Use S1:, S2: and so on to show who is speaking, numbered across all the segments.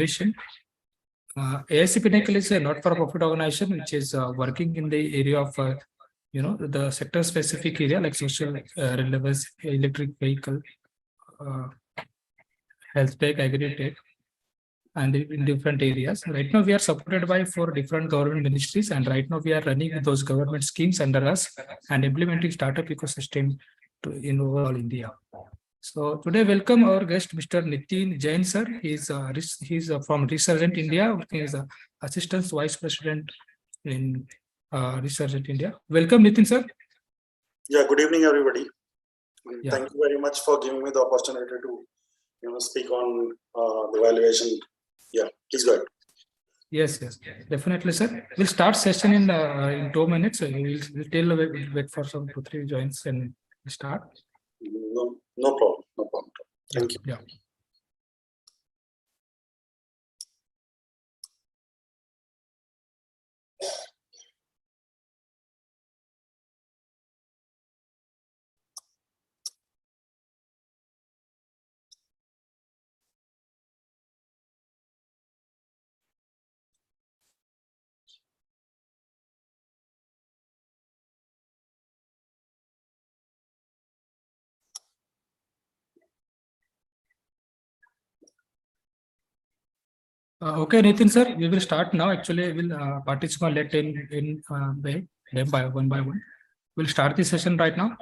S1: Valuation. AIC-Pinnacle is a not-for-profit organization which is working in the area of the sector-specific area like social relevance, electric vehicle, health tech, agri-tech, and in different areas. Right now, we are supported by 4 different government ministries, and right now we are running those government schemes under us and implementing startup ecosystem in overall India. So today, welcome our guest, Mr. Nitin Jain, sir. He's from Resurgent India. He is Assistant Vice President in Resurgent India. Welcome, Nitin, sir.
S2: Yeah, good evening, everybody. Yeah. Thank you very much for giving me the opportunity to speak on the valuation. Yeah, please go ahead.
S1: Yes, definitely, sir. We'll start session in 2 minutes. We'll wait for some 2-3 joins and start.
S2: No problem. Thank you.
S1: Yeah. Okay, Nitin, sir, we will start now. Actually, we'll participate let in one by one. We'll start the session right now.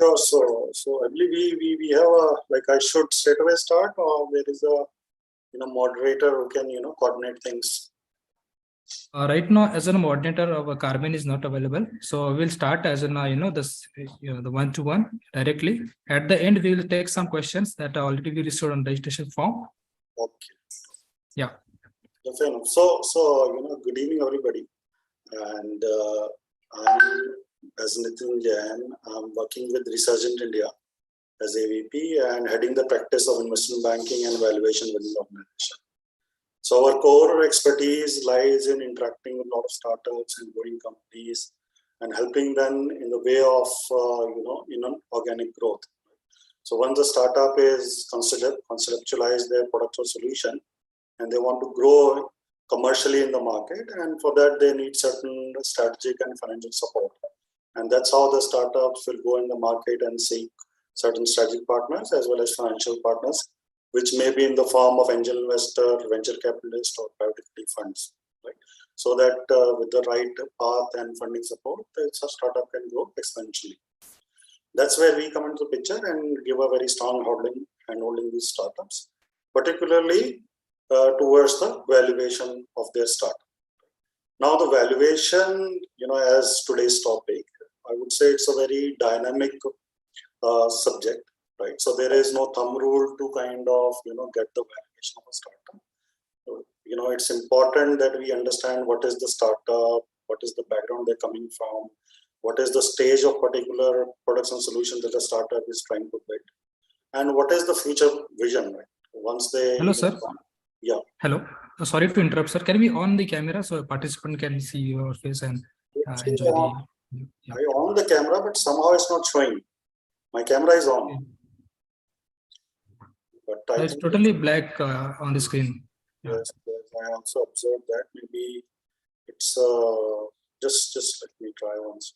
S2: Sure. So I believe we have I should straight away start, or there is a moderator who can coordinate things.
S1: Right now, as a moderator, our Carmen is not available, so we'll start as the one-to-one directly. At the end, we will take some questions that are already we received on registration form.
S2: Okay.
S1: Yeah.
S2: So good evening, everybody, and I'm as Nitin Jain. I'm working with Resurgent India as AVP and heading the practice of investment banking and valuation within the organization. So our core expertise lies in interacting with a lot of startups and growing companies and helping them in the way of organic growth. So once the startup is conceptualize their product or solution, and they want to grow commercially in the market, and for that they need certain strategic and financial support. And that's how the startups will go in the market and seek certain strategic partners as well as financial partners, which may be in the form of angel investor, venture capitalist, or private equity funds, right? So that with the right path and funding support, the startup can grow exponentially. That's where we come into the picture and give a very strong handholding these startups, particularly towards the valuation of their startup. Now, the valuation, as today's topic, I would say it's a very dynamic subject, right? So there is no thumb rule to kind of get the valuation of a startup. So, it's important that we understand what is the startup, what is the background they're coming from, what is the stage of particular products and solutions that a startup is trying to build, and what is the future vision, right? Once they
S1: hello, sir.
S2: Yeah.
S1: Hello. Sorry to interrupt, sir. Can we on the camera so a participant can see your face and enjoy the?
S2: Yeah. I on the camera, but somehow it's not showing. My camera is on.
S1: Okay.
S2: But
S1: it's totally black on the screen.
S2: Yes, I also observed that. Maybe it's just let me try once.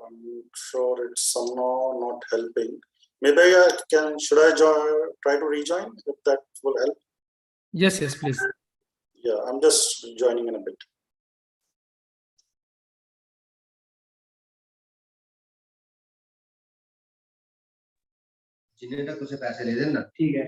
S2: I'm sure it's somehow not helping. Maybe should I try to rejoin if that will help?
S1: Yes, please.
S2: Yeah, I'm just joining in a bit.
S3: जिन्हें तक उसे पैसे ले देना ठीक है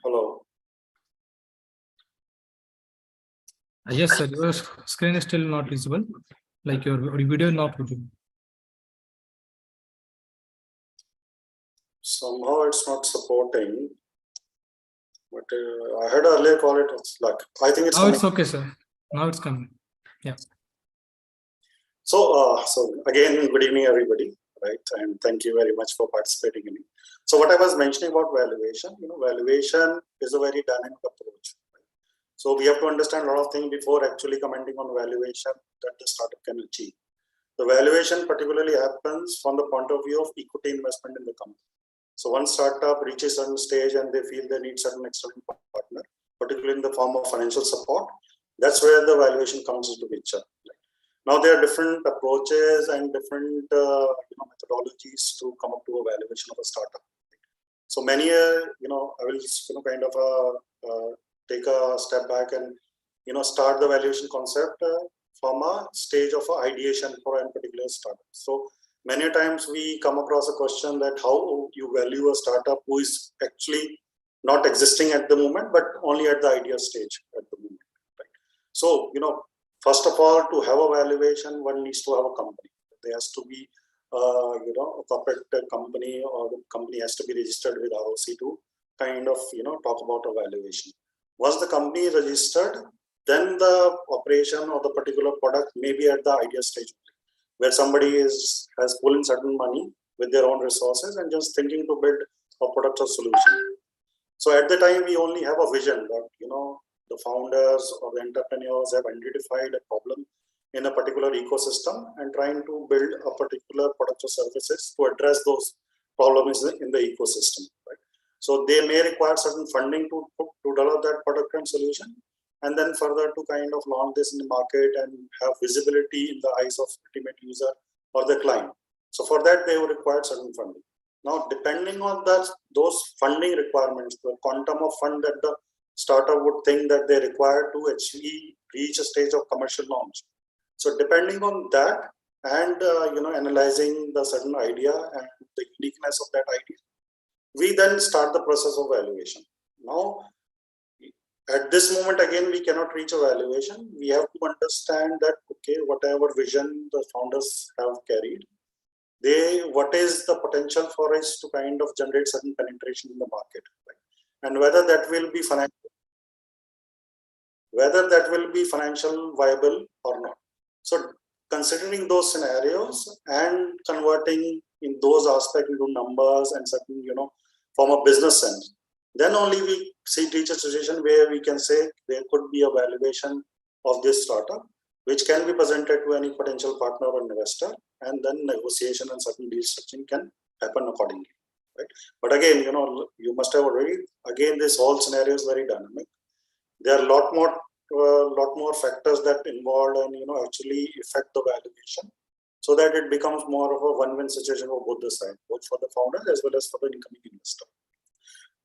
S2: Hello.
S1: Yes, sir. Your screen is still not visible. Like your video not visible.
S2: Somehow it's not supporting. But I had earlier called it luck. I think it's
S1: Now
S2: coming.
S1: it's okay, sir. Now it's coming. Yeah.
S2: So again, good evening, everybody. Right, and thank you very much for participating in it. So what I was mentioning about valuation, valuation is a very dynamic approach. Right? So we have to understand a lot of things before actually commenting on valuation that the startup can achieve. The valuation particularly happens from the point of view of equity investment in the company. So one startup reaches a certain stage and they feel they need certain external partner, particularly in the form of financial support. That's where the valuation comes into picture. Right? Now there are different approaches and different methodologies to come up to a valuation of a startup. So many, I will kind of take a step back and start the valuation concept from a stage of ideation for a particular startup. So many times we come across a question that how you value a startup who is actually not existing at the moment, but only at the idea stage at the moment. Right? So, first of all, to have a valuation, one needs to have a company. There has to be, a corporate company, or the company has to be registered with ROC to kind of, talk about a valuation. Once the company is registered, then the operation or the particular product may be at the idea stage, where somebody has pulled in certain money with their own resources and just thinking to build a product or solution. So at the time, we only have a vision that, the founders or the entrepreneurs have identified a problem in a particular ecosystem and trying to build a particular product or services to address those problems in the ecosystem. Right? So they may require certain funding to develop that product and solution, and then further to kind of launch this in the market and have visibility in the eyes of ultimate user or the client. So for that, they will require certain funding. Now, depending on those funding requirements, the quantum of fund that the startup would think that they require to actually reach a stage of commercial launch. So depending on that and, analyzing the certain idea and the uniqueness of that idea, we then start the process of valuation. Now, at this moment, again, we cannot reach a valuation. We have to understand that, okay, whatever vision the founders have carried, what is the potential for us to kind of generate certain penetration in the market, right? And whether that will be financial viable or not. So considering those scenarios and converting in those aspects into numbers and certain, from a business sense, then only we reach a situation where we can say there could be a valuation of this startup, which can be presented to any potential partner or investor, and then negotiation and certain deal structuring can happen accordingly. Right? But again, you must have already, again, this whole scenario is very dynamic. There are a lot more factors that involve and actually affect the valuation, so that it becomes more of a win-win situation for both the sides, both for the founder as well as for the incoming investor.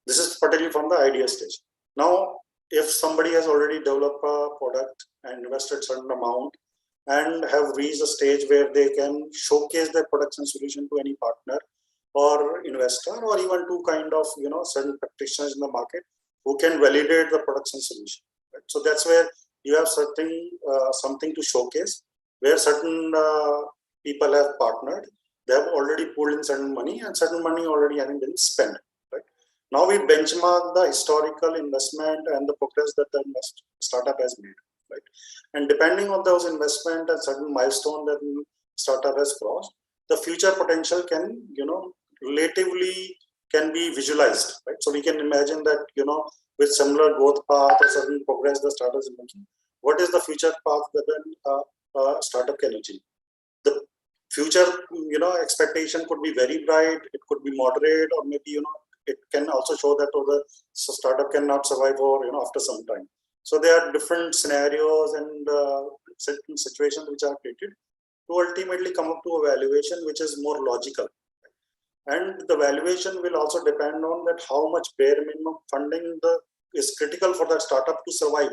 S2: This is particularly from the idea stage. Now, if somebody has already developed a product and invested certain amount and have reached a stage where they can showcase their products and solution to any partner or investor, or even to kind of certain practitioners in the market who can validate the products and solution. Right? So that's where you have something to showcase, where certain people have partnered, they have already pulled in certain money, and certain money already having been spent. Right? Now we benchmark the historical investment and the progress that the startup has made. Right? And depending on those investment and certain milestone that the startup has crossed, the future potential can, relatively can be visualized. Right? So we can imagine that, with similar growth path or certain progress the startup is making, what is the future path that a startup can achieve? The future, expectation could be very bright, it could be moderate, or maybe, it can also show that the startup cannot survive or, after some time. So there are different scenarios and certain situations which are created to ultimately come up to a valuation which is more logical. And the valuation will also depend on that how much bare minimum funding is critical for the startup to survive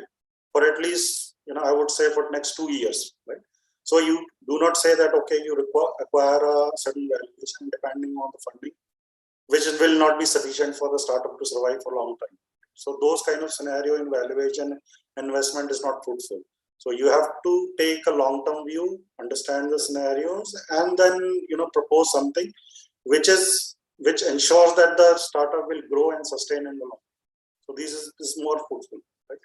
S2: for at least, I would say for next 2 years, right? So you do not say that, okay, you acquire a certain valuation depending on the funding, which will not be sufficient for the startup to survive for a long time. So those kind of scenario in valuation investment is not fruitful. So you have to take a long-term view, understand the scenarios, and then propose something which ensures that the startup will grow and sustain in the long. So this is more fruitful. Right?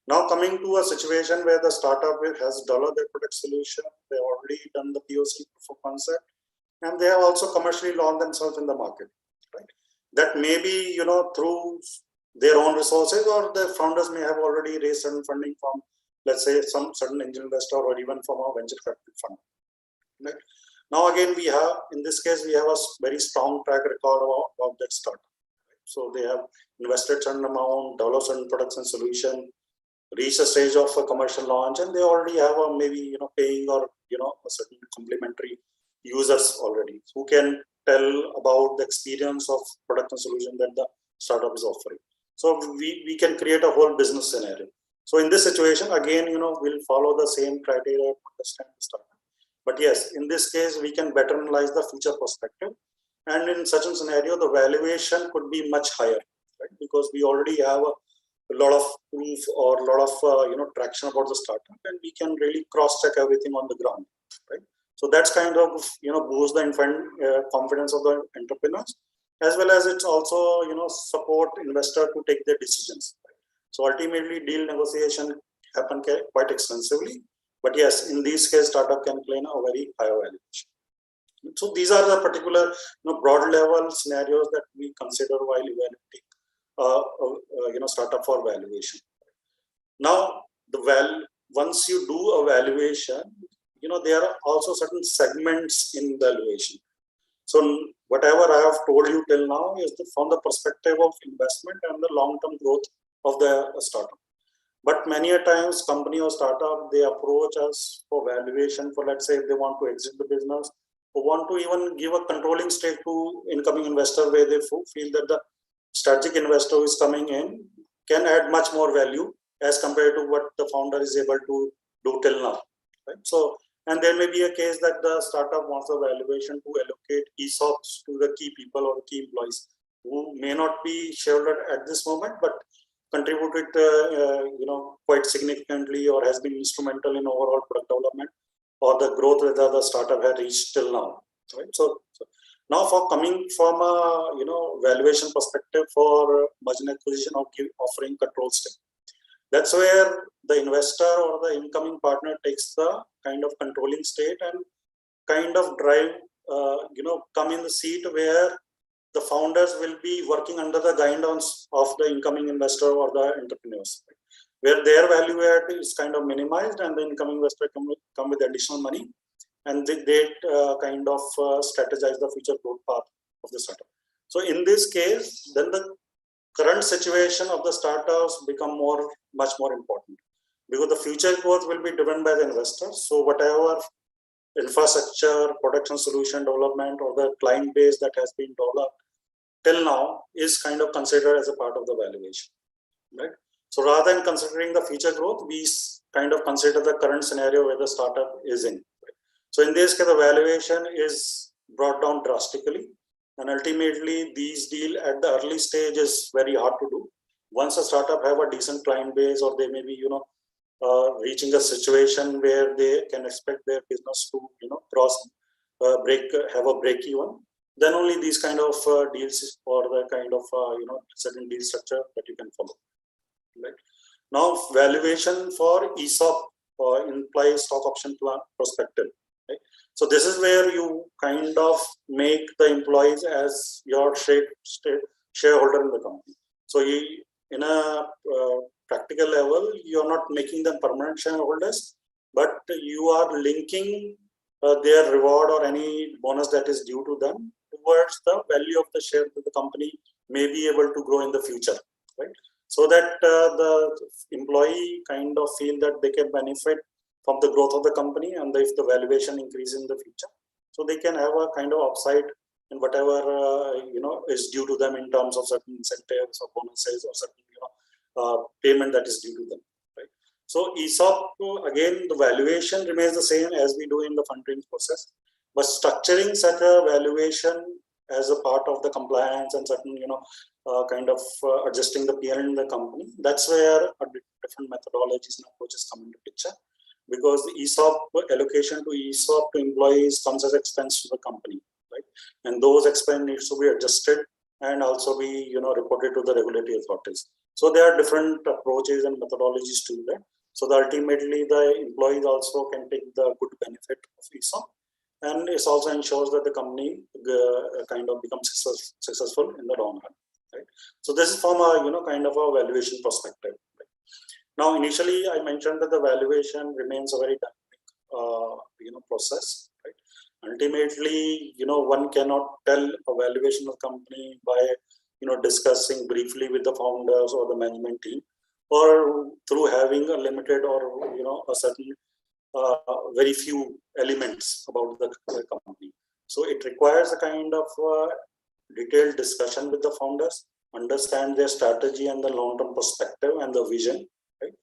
S2: Now coming to a situation where the startup has developed their product solution, they have already done the POC proof of concept, and they have also commercially launched themselves in the market. Right? That may be through their own resources, or the founders may have already raised certain funding from, let's say, some certain angel investor or even from a venture capital fund. Right? Now again, we have, in this case, we have a very strong track record of that startup. Right? So they have invested certain amount, developed certain products and solution, reached a stage of a commercial launch, and they already have a maybe paying or a certain complementary users already who can tell about the experience of product and solution that the startup is offering. So we can create a whole business scenario. So in this situation, again, we'll follow the same criteria to understand the startup. But yes, in this case, we can better analyze the future perspective. And in such a scenario, the valuation could be much higher, right? Because we already have a lot of proof or a lot of traction about the startup, and we can really cross-check everything on the ground, right? So that's kind of boost the confidence of the entrepreneurs, as well as it's also support investor to take their decisions. Right? So ultimately, deal negotiation happen quite extensively, but yes, in this case, startup can claim a very high valuation. So these are the particular broad level scenarios that we consider while evaluating startup for valuation. Now once you do a valuation, there are also certain segments in valuation. So whatever I have told you till now is from the perspective of investment and the long-term growth of the startup. But many a times company or startup, they approach us for valuation for, let's say, if they want to exit the business or want to even give a controlling stake to incoming investor where they feel that the strategic investor who is coming in can add much more value as compared to what the founder is able to do till now. Right? So, and there may be a case that the startup wants a valuation to allocate ESOPs to the key people or the key employees who may not be shareholder at this moment, but contributed quite significantly or has been instrumental in overall product development or the growth that the startup had reached till now. Right? So now for coming from a valuation perspective for merger and acquisition or offering control stake, that's where the investor or the incoming partner takes the kind of controlling state and kind of drive come in the seat where the founders will be working under the guidance of the incoming investor or the entrepreneurs, right? Where their value add is kind of minimized and the incoming investor come with additional money, and they kind of strategize the future growth path of the startup. So in this case, then the current situation of the startups become much more important, because the future growth will be driven by the investors. So whatever infrastructure, product and solution development, or the client base that has been developed till now is kind of considered as a part of the valuation, right? So rather than considering the future growth, we kind of consider the current scenario where the startup is in. Right? So in this case, the valuation is brought down drastically, and ultimately these deal at the early stage is very hard to do. Once a startup have a decent client base, or they may be reaching a situation where they can expect their business to have a break even, then only these kind of deals or the kind of certain deal structure that you can follow. Right? Now, valuation for ESOP or implied stock option plan perspective. Right? So this is where you kind of make the employees as your shareholder in the company. So in a practical level, you are not making them permanent shareholders, but you are linking their reward or any bonus that is due to them towards the value of the share that the company may be able to grow in the future, right? So that the employee kind of feel that they can benefit from the growth of the company, and if the valuation increases in the future, so they can have a kind of upside in whatever is due to them in terms of certain incentives or bonuses or certain payment that is due to them. Right? So ESOP, again, the valuation remains the same as we do in the fundraising process. But structuring such a valuation as a part of the compliance and certain, kind of adjusting the P&L in the company. That's where different methodologies and approaches come into picture, because the ESOP allocation to ESOP to employees comes as expense to the company, right? And those expense needs to be adjusted and also be, reported to the regulatory authorities. So there are different approaches and methodologies to that. So that ultimately the employees also can take the good benefit of ESOP, and it also ensures that the company kind of becomes successful in the long run, right? So this is from a kind of a valuation perspective. Right? Now, initially I mentioned that the valuation remains a very dynamic, process. Right? Ultimately, one cannot tell a valuation of company by discussing briefly with the founders or the management team, or through having a limited or a certain very few elements about the company. So it requires a kind of detailed discussion with the founders, understand their strategy and the long-term perspective and the vision, right?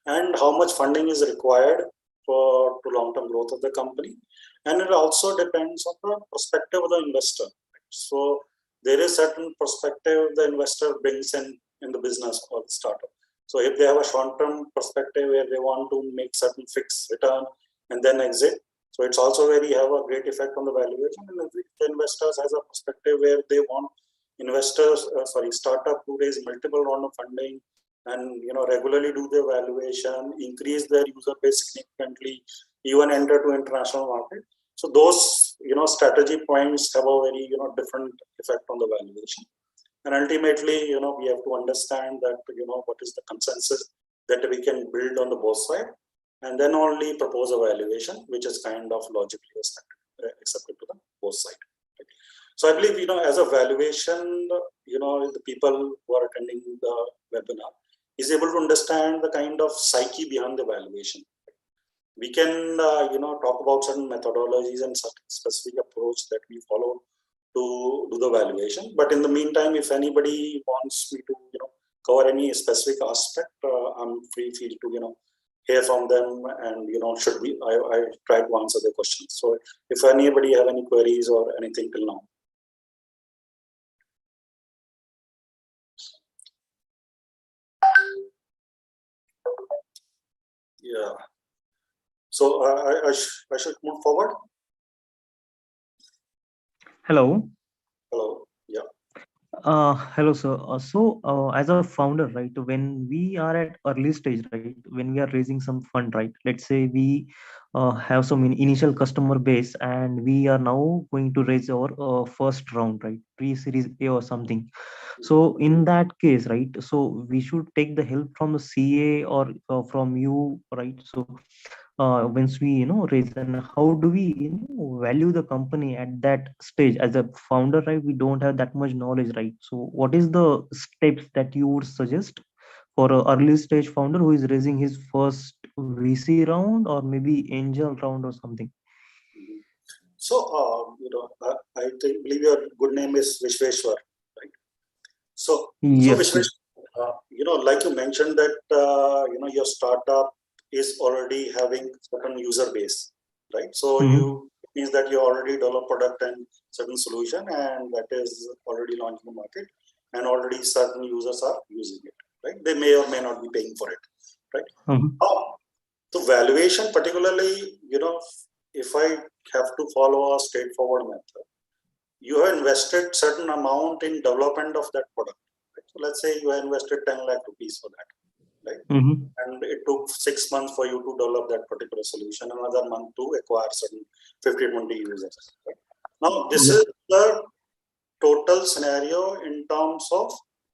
S2: And how much funding is required for long-term growth of the company. And it also depends on the perspective of the investor. Right? So there is certain perspective the investor brings in the business or the startup. So if they have a short-term perspective where they want to make certain fixed return and then exit, so it's also have a great effect on the valuation. And if the investors has a perspective where they want startup to raise multiple round of funding and regularly do their valuation, increase their user base significantly, even enter to international market. So those strategy points have a very different effect on the valuation. And ultimately, we have to understand that, what is the consensus that we can build on the both sides, and then only propose a valuation, which is kind of logically accepted to the both sides. Right? So I believe, as a valuation, the people who are attending the webinar is able to understand the kind of psyche behind the valuation. We can, talk about certain methodologies and certain specific approach that we follow to do the valuation. But in the meantime, if anybody wants me to, cover any specific aspect, I'm feel to, hear from them, and, I try to answer their questions. So if anybody have any queries or anything till now. Yeah. So I should move forward.
S4: Hello.
S2: Hello. Yeah.
S4: Hello, sir. As a founder, right, when we are at early stage, right, when we are raising some fund, right, let's say we have some initial customer base and we are now going to raise our first round, right, pre-series A or something. So in that case, right, so we should take the help from the CA or from you, right? So once we raise, and how do we value the company at that stage as a founder, right? We don't have that much knowledge, right? So what is the steps that you would suggest for an early stage founder who is raising his first VC round or maybe angel round or something?
S2: So I believe your good name is Vishweshwar, right? So
S4: Yes,
S2: Vishweshwar, like you mentioned that your startup is already having certain user base, right? So it means that you already develop product and certain solution, and that is already launched in the market, and already certain users are using it, right? They may or may not be paying for it, right? So valuation, particularly, if I have to follow a straightforward method, you have invested certain amount in development of that product. Right? So let's say you have invested 10 lakh rupees for that. Right? And it took 6 months for you to develop that particular solution, another month to acquire certain 50-20 users. Right? Now, this is the total scenario in terms of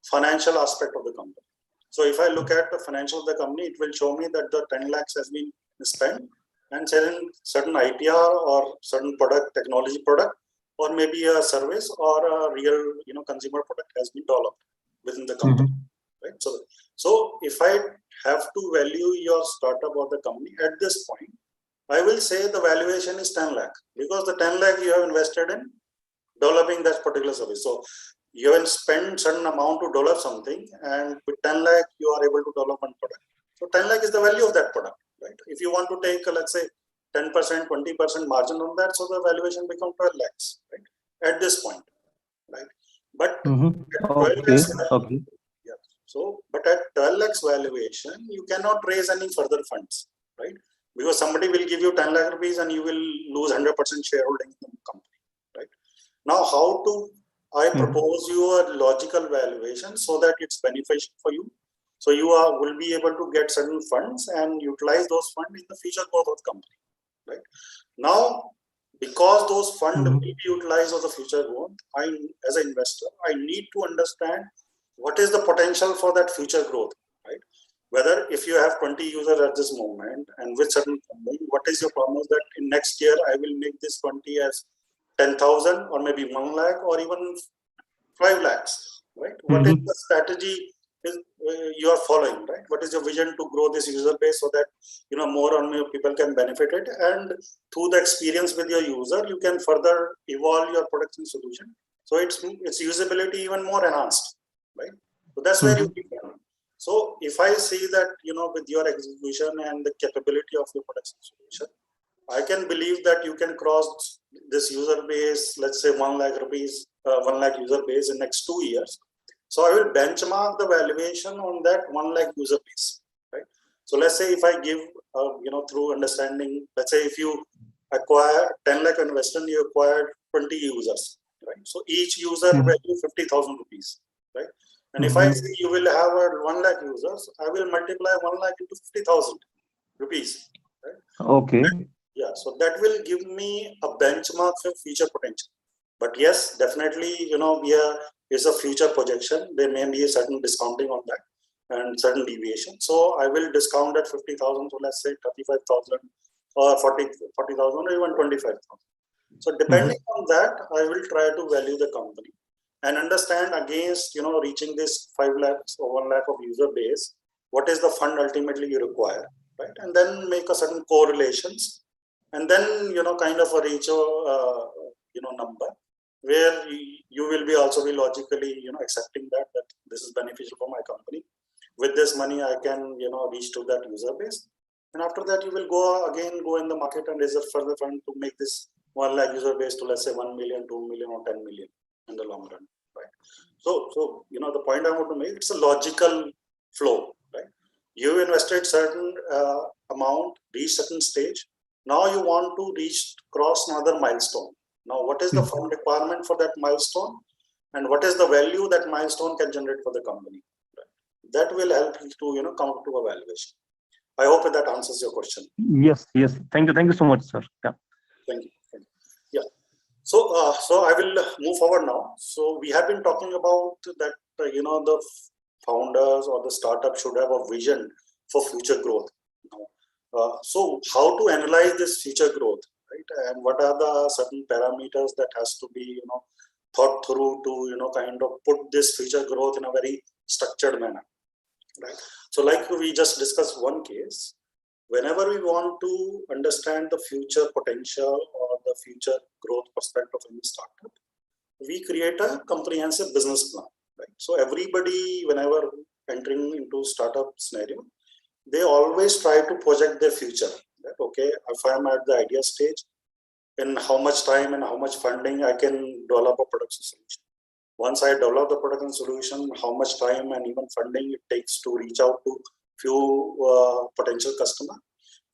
S2: financial aspect of the company. So if I look at the financial of the company, it will show me that the 10 lakhs has been spent, and certain IPR or certain product, technology product, or maybe a service or a real consumer product has been developed within the company. Right? So if I have to value your startup or the company at this point, I will say the valuation is 10 lakh, because the 10 lakh you have invested in developing that particular service. So you have spent certain amount to develop something, and with 10 lakh you are able to develop one product. So 10 lakh is the value of that product, right? If you want to take, let's say, 10%, 20% margin on that, so the valuation becomes 12 lakhs, right? At this point. right? But
S4: Mhm.
S2: at 12x,
S4: Okay.
S2: yeah. So, but at 12x valuation, you cannot raise any further funds, right? Because somebody will give you 10 lakh rupees and you will lose 100% shareholding in the company, right? Now, how to I propose you a logical valuation so that it's beneficial for you. So you will be able to get certain funds and utilize those funds in the future growth of the company, right? Now, because those funds will be utilized for the future growth, as an investor, I need to understand what is the potential for that future growth, right? Whether if you have 20 users at this moment and with certain funding, what is your promise that in next year I will make this 20 as 10,000 or maybe 1 lakh or even 5 lakhs, right? What is the strategy you are following, right? What is your vision to grow this user base so that more and more people can benefit it, and through the experience with your user, you can further evolve your product and solution so its usability even more enhanced, right? So that's where you keep learning. So if I see that with your execution and the capability of your product and solution, I can believe that you can cross this user base, let's say 1 lakh rupees, 1 lakh user base in next 2 years. So I will benchmark the valuation on that 1 lakh user base, right? So let's say if I give, through understanding, let's say if you acquire 10 lakh investor, you acquire 20 users, right? So each user value 50,000 rupees, right? And if I see you will have 1 lakh users, I will multiply 1 lakh into 50,000 rupees, right?
S4: Okay.
S2: Yeah, so that will give me a benchmark for future potential. But yes, definitely, is a future projection. There may be a certain discounting on that and certain deviation. So I will discount at 50,000 to let's say 35,000 or 40,000 or even 25,000. So depending on that, I will try to value the company and understand against, reaching this 5 lakhs or 1 lakh of user base, what is the fund ultimately you require, right? And then make a certain correlations. And then, kind of a ratio, number where you will be also be logically, accepting that this is beneficial for my company. With this money, I can, reach to that user base. And after that, you will go in the market and raise a further fund to make this 1 lakh user base to let's say 1 million, 2 million or 10 million in the long run, right? So, the point I want to make, it's a logical flow, right? You invested certain amount, reach certain stage. Now you want to cross another milestone. Now, what is the fund requirement for that milestone, and what is the value that milestone can generate for the company? Right? That will help you to come up to a valuation. I hope that answers your question.
S4: Yes. Thank you so much, sir. Yeah.
S2: Thank you. Yeah. So I will move forward now. So we have been talking about that the founders or the startup should have a vision for future growth. So how to analyze this future growth, right? And what are the certain parameters that has to be thought through to kind of put this future growth in a very structured manner, right? So like we just discussed one case, whenever we want to understand the future potential or the future growth prospect of any startup, we create a comprehensive business plan, right? So everybody, whenever entering into startup scenario, they always try to project their future, right? Okay, if I'm at the idea stage, in how much time and how much funding I can develop a production solution. Once I develop the production solution, how much time and even funding it takes to reach out to few potential customer.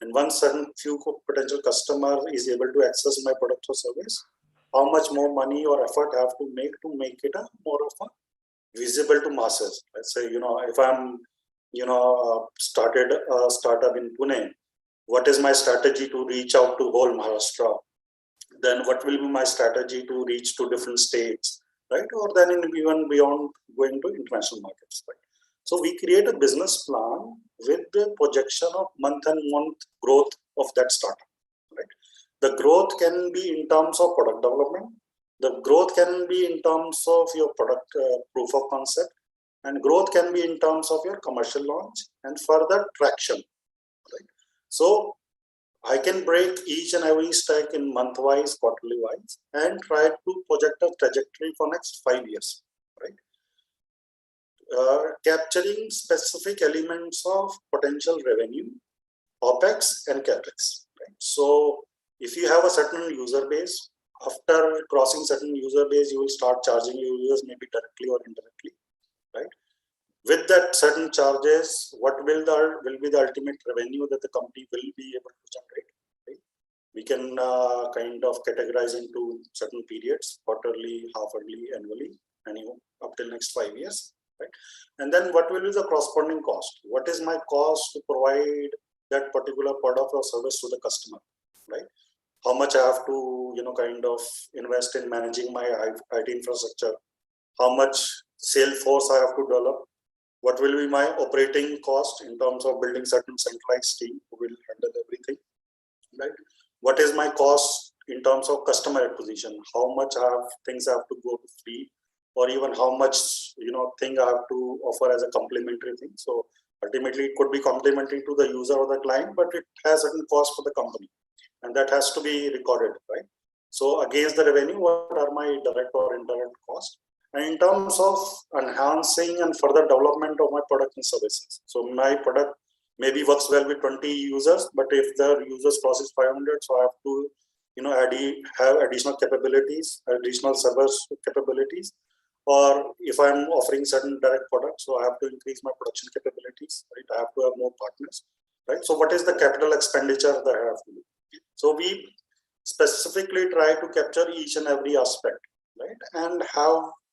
S2: And once certain few potential customer is able to access my product or service, how much more money or effort I have to make it a more of a visible to masses. Let's say, if I'm, started a startup in Pune, what is my strategy to reach out to whole Maharashtra? Then what will be my strategy to reach to different states, right? Or then even beyond going to international markets, right? So we create a business plan with the projection of month-on-month growth of that startup, right? The growth can be in terms of product development. The growth can be in terms of your product proof of concept, and growth can be in terms of your commercial launch and further traction, right? So I can break each and every stack in month-wise, quarterly-wise, and try to project a trajectory for next 5 years, right? Capturing specific elements of potential revenue, OPEX and CAPEX, right? So if you have a certain user base, after crossing certain user base, you will start charging users maybe directly or indirectly, right? With that certain charges, what will be the ultimate revenue that the company will be able to generate? Right? We can kind of categorize into certain periods: quarterly, half-yearly, annually, and up till next 5 years, right? And then what will be the corresponding cost? What is my cost to provide that particular product or service to the customer, right? How much I have to, kind of invest in managing my IT infrastructure? How much sales force I have to develop? What will be my operating cost in terms of building certain centralized team who will handle everything, right? What is my cost in terms of customer acquisition? How much things I have to go to free, or even how much thing I have to offer as a complementary thing? So ultimately, it could be complementary to the user or the client, but it has certain cost for the company, and that has to be recorded, right? So against the revenue, what are my direct or indirect costs? And in terms of enhancing and further development of my product and services. So my product maybe works well with 20 users, but if the users crosses 500, so I have to, have additional capabilities, additional servers capabilities. Or if I'm offering certain direct products, so I have to increase my production capabilities, right? I have to have more partners, right? So what is the capital expenditure that I have to do? So we specifically try to capture each and every aspect, right? And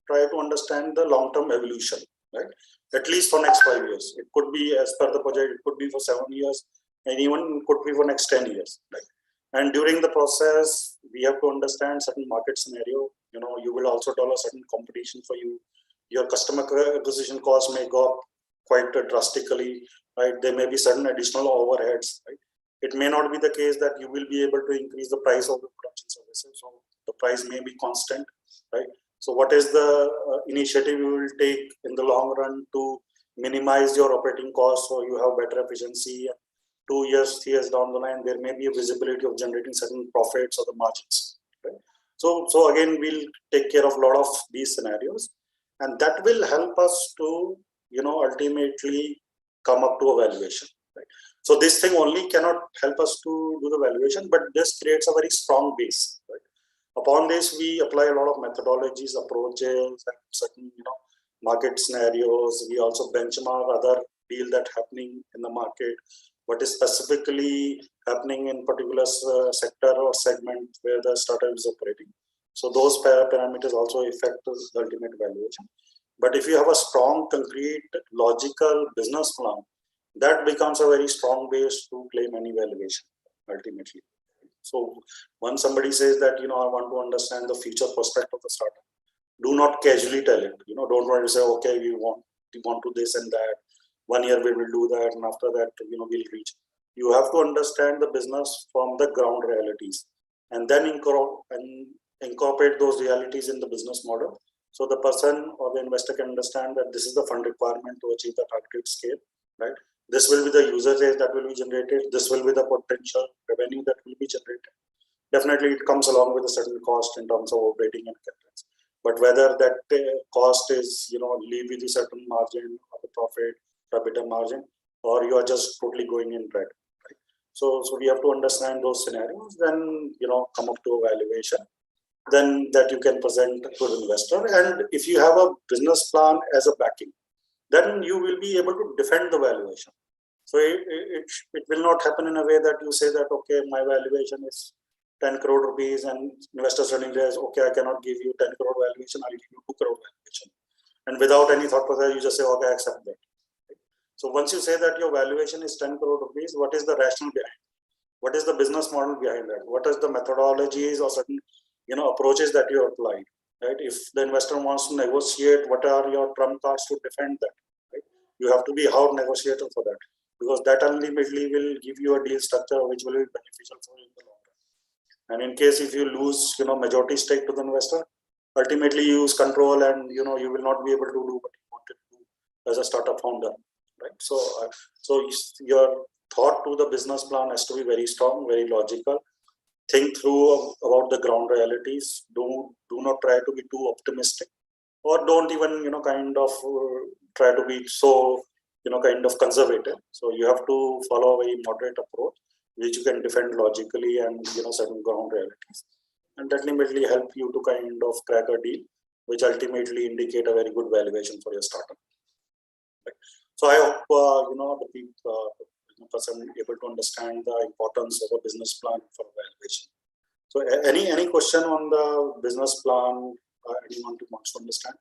S2: try to understand the long-term evolution, right? At least for next 5 years. It could be as per the project, it could be for 7 years, and even could be for next 10 years, right? And during the process, we have to understand certain market scenario. You will also develop certain competition for you. Your customer acquisition cost may go up quite drastically, right? There may be certain additional overheads, right? It may not be the case that you will be able to increase the price of the production services. So the price may be constant, right? So what is the initiative you will take in the long run to minimize your operating costs so you have better efficiency? 2 years, 3 years down the line, there may be a visibility of generating certain profits or the margins, right? So again, we'll take care of a lot of these scenarios, and that will help us to, ultimately come up to a valuation, right? So this thing only cannot help us to do the valuation, but this creates a very strong base, right? Upon this, we apply a lot of methodologies, approaches, and certain, market scenarios. We also benchmark other deal that happening in the market, what is specifically happening in particular sector or segment where the startup is operating. So those parameters also affect the ultimate valuation. But if you have a strong, concrete, logical business plan, that becomes a very strong base to claim any valuation ultimately. So once somebody says that, I want to understand the future prospect of the startup, do not casually tell it. Don't want to say, okay, we want to this and that. 1 year we will do that, and after that, we'll reach. You have to understand the business from the ground realities, and then incorporate those realities in the business model. So the person or the investor can understand that this is the fund requirement to achieve the targeted scale, right? This will be the user base that will be generated. This will be the potential revenue that will be generated. Definitely, it comes along with a certain cost in terms of operating and capex. But whether that cost is, leave with a certain margin of the profit, EBITDA margin, or you are just totally going in red, right? So we have to understand those scenarios, then, come up to a valuation, then that you can present to the investor. And if you have a business plan as a backing, then you will be able to defend the valuation. So it will not happen in a way that you say that, okay, my valuation is 10 crore rupees, and investors running there is, okay, I cannot give you 10 crore valuation, I'll give you 2 crore valuation. And without any thought process, you just say, okay, I accept that. So once you say that your valuation is 10 crore rupees, what is the rationale behind? What is the business model behind that? What is the methodologies or certain, approaches that you applied, right? If the investor wants to negotiate, what are your trump cards to defend that, right? You have to be a hard negotiator for that, because that ultimately will give you a deal structure which will be beneficial for you in the long run. And in case if you lose, majority stake to the investor, ultimately you lose control, and, you will not be able to do what you wanted to do as a startup founder. Right. So your thought to the business plan has to be very strong, very logical. Think through about the ground realities. Do not try to be too optimistic, or don't even try to be so conservative. So you have to follow a very moderate approach, which you can defend logically and certain ground realities. and ultimately help you to kind of crack a deal, which ultimately indicate a very good valuation for your startup. Right. So I hope the people, person able to understand the importance of a business plan for valuation. So any question on the business plan? Anyone wants to understand?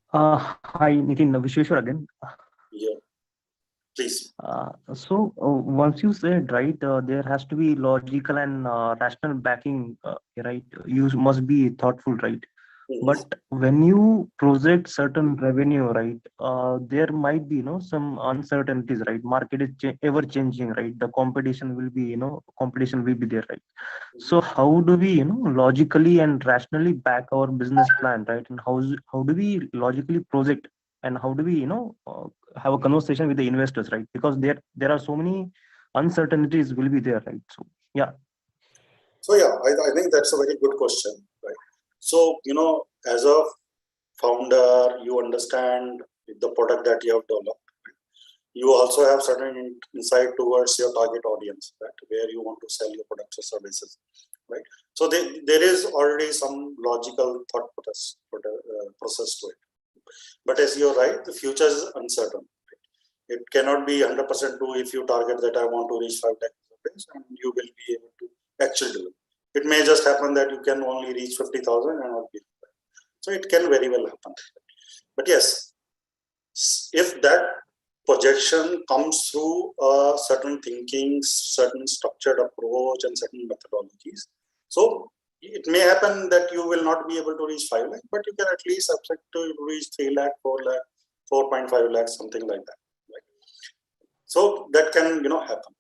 S4: Hi, Nitin, Vishweshwar again.
S2: Yeah, please.
S4: Once you said, right, there has to be logical and rational backing, right? You must be thoughtful, right? But when you project certain revenue, right, there might be, some uncertainties, right? Market is ever changing, right? The competition will be, competition will be there, right? So how do we, logically and rationally back our business plan, right? And how do we logically project, and how do we, have a conversation with the investors, right? Because there are so many uncertainties will be there, right? So yeah.
S2: So yeah, I think that's a very good question, right? So as a founder, you understand the product that you have developed. You also have certain insight towards your target audience, right, where you want to sell your products or services, right? So there is already some logical thought process to it. But as you're right, the future is uncertain. Right? It cannot be 100% true if you target that I want to reach 5 lakh rupees and you will be able to actually do it. It may just happen that you can only reach 50,000 and not be. So it can very well happen. But yes, if that projection comes through a certain thinking, certain structured approach, and certain methodologies, so it may happen that you will not be able to reach 5 lakh, but you can at least expect to reach 3 lakh, 4 lakh, 4.5 lakh, something like that. Right? So that can happen.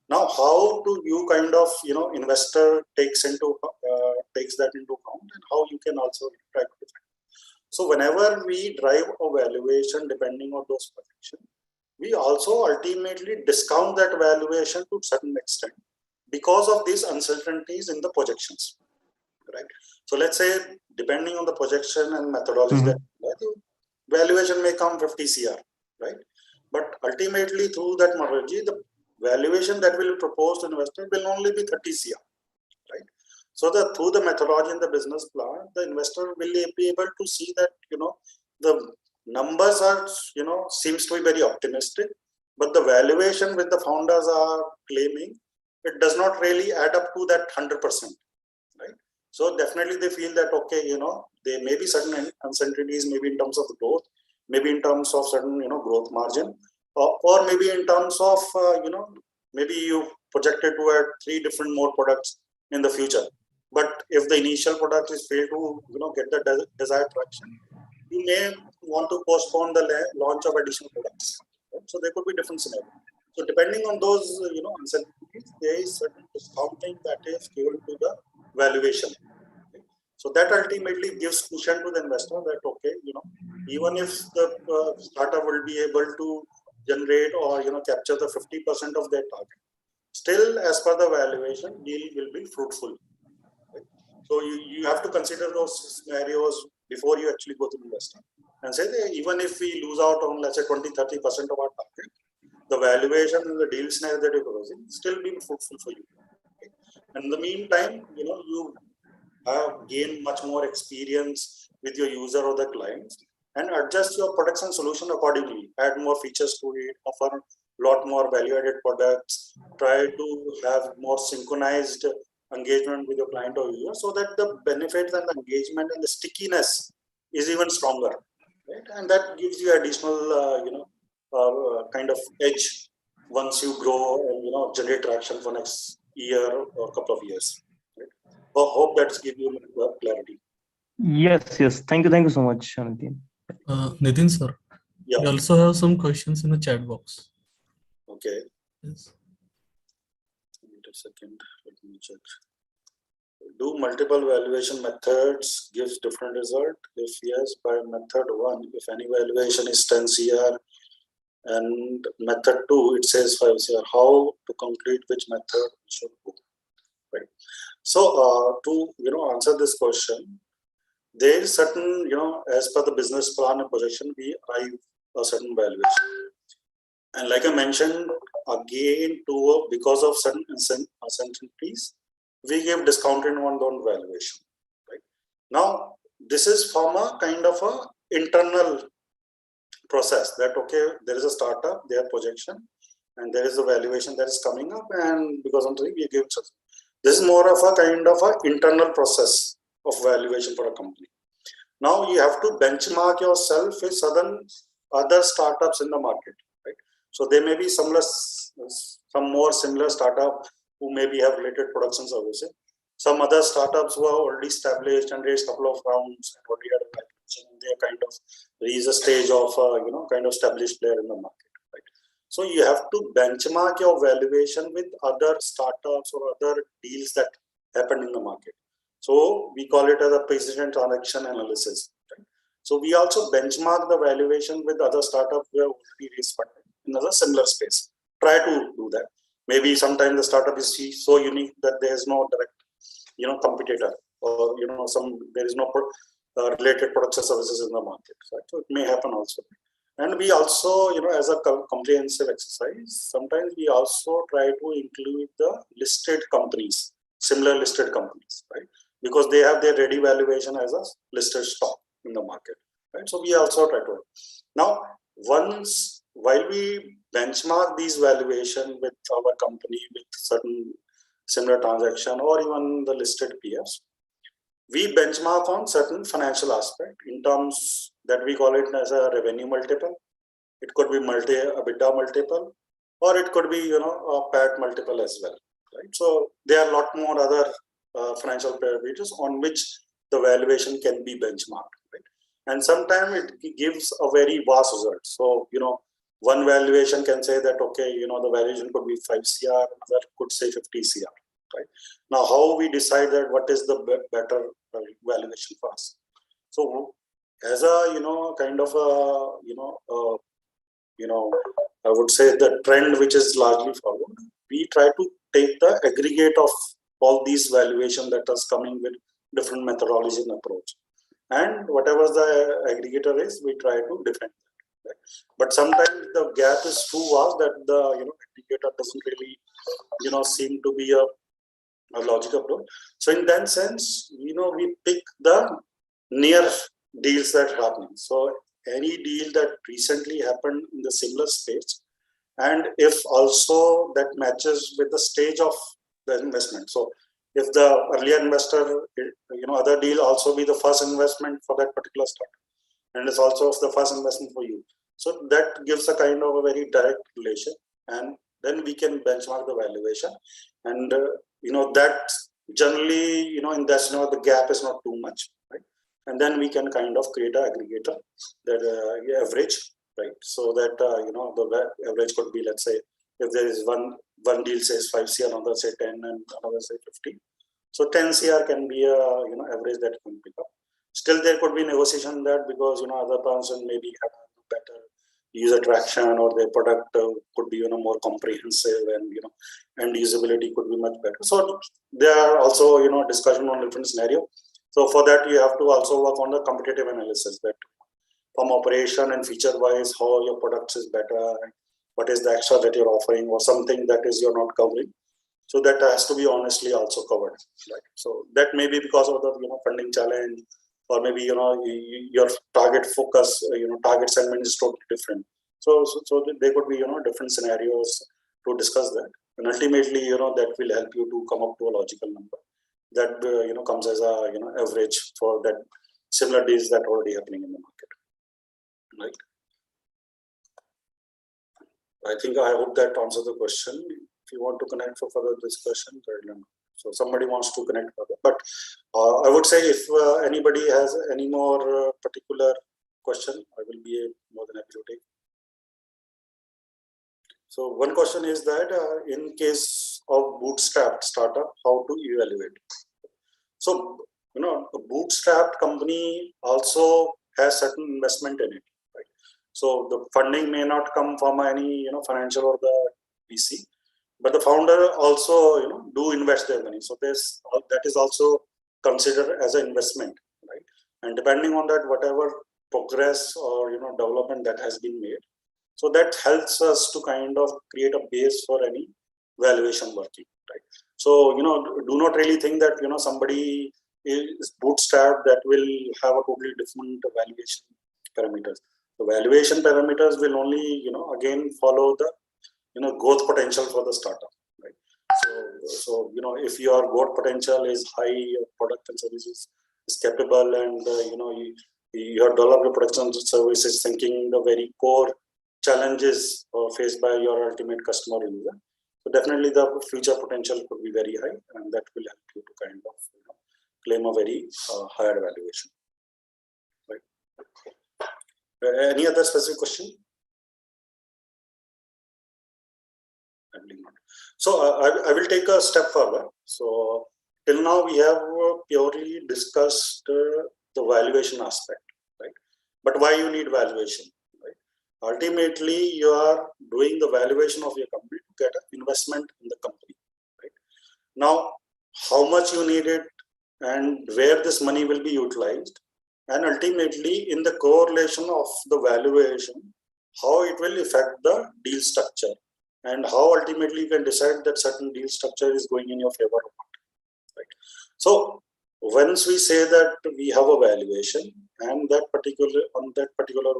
S2: Now, how do you kind of investor takes that into account, and how you can also try to define. So whenever we drive a valuation depending on those projections, we also ultimately discount that valuation to a certain extent because of these uncertainties in the projections, right? So let's say depending on the projection and methodologies that valuation may come 50 CR, right? But ultimately through that methodology, the valuation that will be proposed to investor will only be 30 CR, right? So through the methodology and the business plan, the investor will be able to see that the numbers are seems to be very optimistic, but the valuation with the founders are claiming it does not really add up to that 100%, right? So definitely they feel that okay, there may be certain uncertainties, maybe in terms of the growth, maybe in terms of certain growth margin, or maybe in terms of maybe you projected to add 3 different more products in the future. But if the initial product is failed to get the desired traction, you may want to postpone the launch of additional products. Right? So there could be different scenarios. So depending on those uncertainties, there is certain discounting that is given to the valuation. Okay? So that ultimately gives cushion to the investor that okay, even if the startup will be able to generate or capture the 50% of their target, still as per the valuation, deal will be fruitful. So you have to consider those scenarios before you actually go to the investor and say that even if we lose out on let's say 20-30% of our target, the valuation and the deal scenario that you're proposing still be fruitful for you. Okay? And in the meantime, you have gained much more experience with your user or the clients and adjust your products and solution accordingly. Add more features to it, offer a lot more value-added products, try to have more synchronized engagement with your client or user so that the benefits and the engagement and the stickiness is even stronger, right? And that gives you additional kind of edge once you grow and generate traction for next year or couple of years, right? Hope that's give you clarity.
S4: Yes, thank you so much, Nitin.
S5: Nitin sir,
S2: Yeah.
S5: we also have some questions in the chat box.
S2: Okay.
S5: Yes.
S2: Wait a second, let me check. Do multiple valuation methods gives different result? If yes, by method 1, if any valuation is 10 CR and method 2 it says 5 CR, how to conclude which method we should go? Right. So to answer this question, there is certain as per the business plan and projection we arrive a certain valuation, And like I mentioned, again, because of certain uncertainties, we give discounted on valuation. Right now, this is from a kind of a internal process that there is a startup, their projection, and there is a valuation that is coming up, and because of we give such. This is more of a kind of a internal process of valuation for a company. Now you have to benchmark yourself with other startups in the market, right? So there may be some more similar startup who maybe have related products and services. Some other startups who are already established and raised a couple of rounds and already had a valuation. They are kind of reach a stage of kind of established player in the market, right? So you have to benchmark your valuation with other startups or other deals that happen in the market. So we call it as a precedent transaction analysis. Right? So we also benchmark the valuation with other startups who have already raised funding in a similar space. Try to do that. Maybe sometimes the startup is so unique that there is no direct, competitor, or there is no related products or services in the market. Right? So it may happen also. And we also, as a comprehensive exercise, sometimes we also try to include the listed companies, similar listed companies, right? Because they have their ready valuation as a listed stock in the market, right? So we also try to. Now, while we benchmark these valuation with our company, with certain similar transaction or even the listed peers, we benchmark on certain financial aspect in terms that we call it as a revenue multiple. It could be EBITDA multiple, or it could be a PAT multiple as well, right? So there are a lot more other financial parameters on which the valuation can be benchmarked, right? And sometimes it gives a very vast result. So one valuation can say that the valuation could be 5 CR, another could say 50 CR. Right. Now, how we decide that what is the better valuation for us? So, as a kind of a I would say the trend which is largely followed, we try to take the aggregate of all these valuation that is coming with different methodology and approach, and whatever the aggregator is, we try to defend that. Right? But sometimes the gap is too vast that the aggregator doesn't really seem to be a logical approach. So in that sense, we pick the near deals that are happening. So any deal that recently happened in the similar space, and if also that matches with the stage of the investment. So if the earlier investor, other deal also be the first investment for that particular startup, and it's also the first investment for you. So that gives a kind of a very direct relation, and then we can benchmark the valuation, and that generally in that the gap is not too much, right? And then we can kind of create an aggregator that average, right? So that the average could be, let's say, if there is one deal says 5 CR, another say 10, and another say 50. So 10 CR can be a average that can pick up. Still, there could be negotiation that because other person maybe have better user traction, or their product could be more comprehensive, and usability could be much better. So there are also discussion on different scenario. So for that you have to also work on the competitive analysis, that from operation and feature wise how your products is better, and what is the extra that you're offering, or something that is you're not covering. So that has to be honestly also covered, right? So that may be because of the funding challenge, or maybe your target focus, target segment is totally different. So there could be different scenarios to discuss that, and ultimately that will help you to come up to a logical number that comes as a average for that similar deals that are already happening in the market, right? I hope that answers the question. If you want to connect for further discussion, so somebody wants to connect further, but I would say if anybody has any more particular question, I will be more than happy to take. So one question is that in case of bootstrapped startup, how to evaluate? So a bootstrapped company also has certain investment in it, right? So the funding may not come from any financial or the VC, but the founder also do invest their money. So that is also considered as an investment, right? And depending on that, whatever progress or development that has been made, So that helps us to kind of create a base for any valuation working, right? So, do not really think that, somebody is bootstrapped that will have a totally different valuation parameters. The valuation parameters will only, again follow the, growth potential for the startup, right? So, if your growth potential is high, your product and services is capable, and, you have developed your products and services thinking the very core challenges faced by your ultimate customer user. So definitely the future potential could be very high, and that will help you to kind of claim a very higher valuation. Right. Any other specific question? I believe not. So I will take a step further. So till now we have purely discussed the valuation aspect, right? But why you need valuation? Ultimately, you are doing the valuation of your company to get an investment in the company. Right? Now, how much you need it and where this money will be utilized, and ultimately in the correlation of the valuation, how it will affect the deal structure, and how ultimately you can decide that certain deal structure is going in your favor or not. Right? So once we say that we have a valuation, and on that particular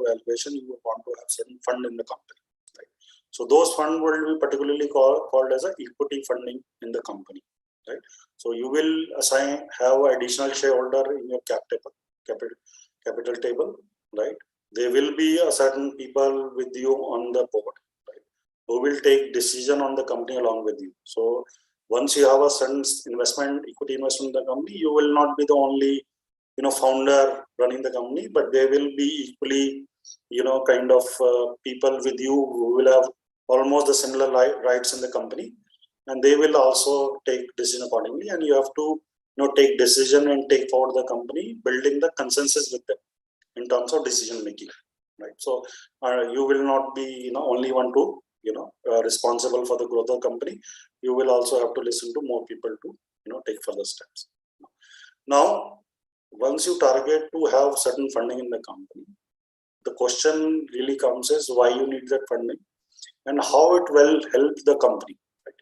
S2: valuation, you want to have certain fund in the company. Right? So those funds will be particularly called as a equity funding in the company. Right? So you will have additional shareholder in your capital table. Right? There will be a certain people with you on the board, right, who will take decision on the company along with you. So once you have a certain equity investment in the company, you will not be the only founder running the company, but there will be equally kind of people with you who will have almost the similar rights in the company, and they will also take decision accordingly, and you have to take decision and take forward the company, building the consensus with them in terms of decision making, right? So you will not be only one to responsible for the growth of the company. You will also have to listen to more people to take further steps. Now, once you target to have certain funding in the company, the question really comes is why you need that funding and how it will help the company. Right?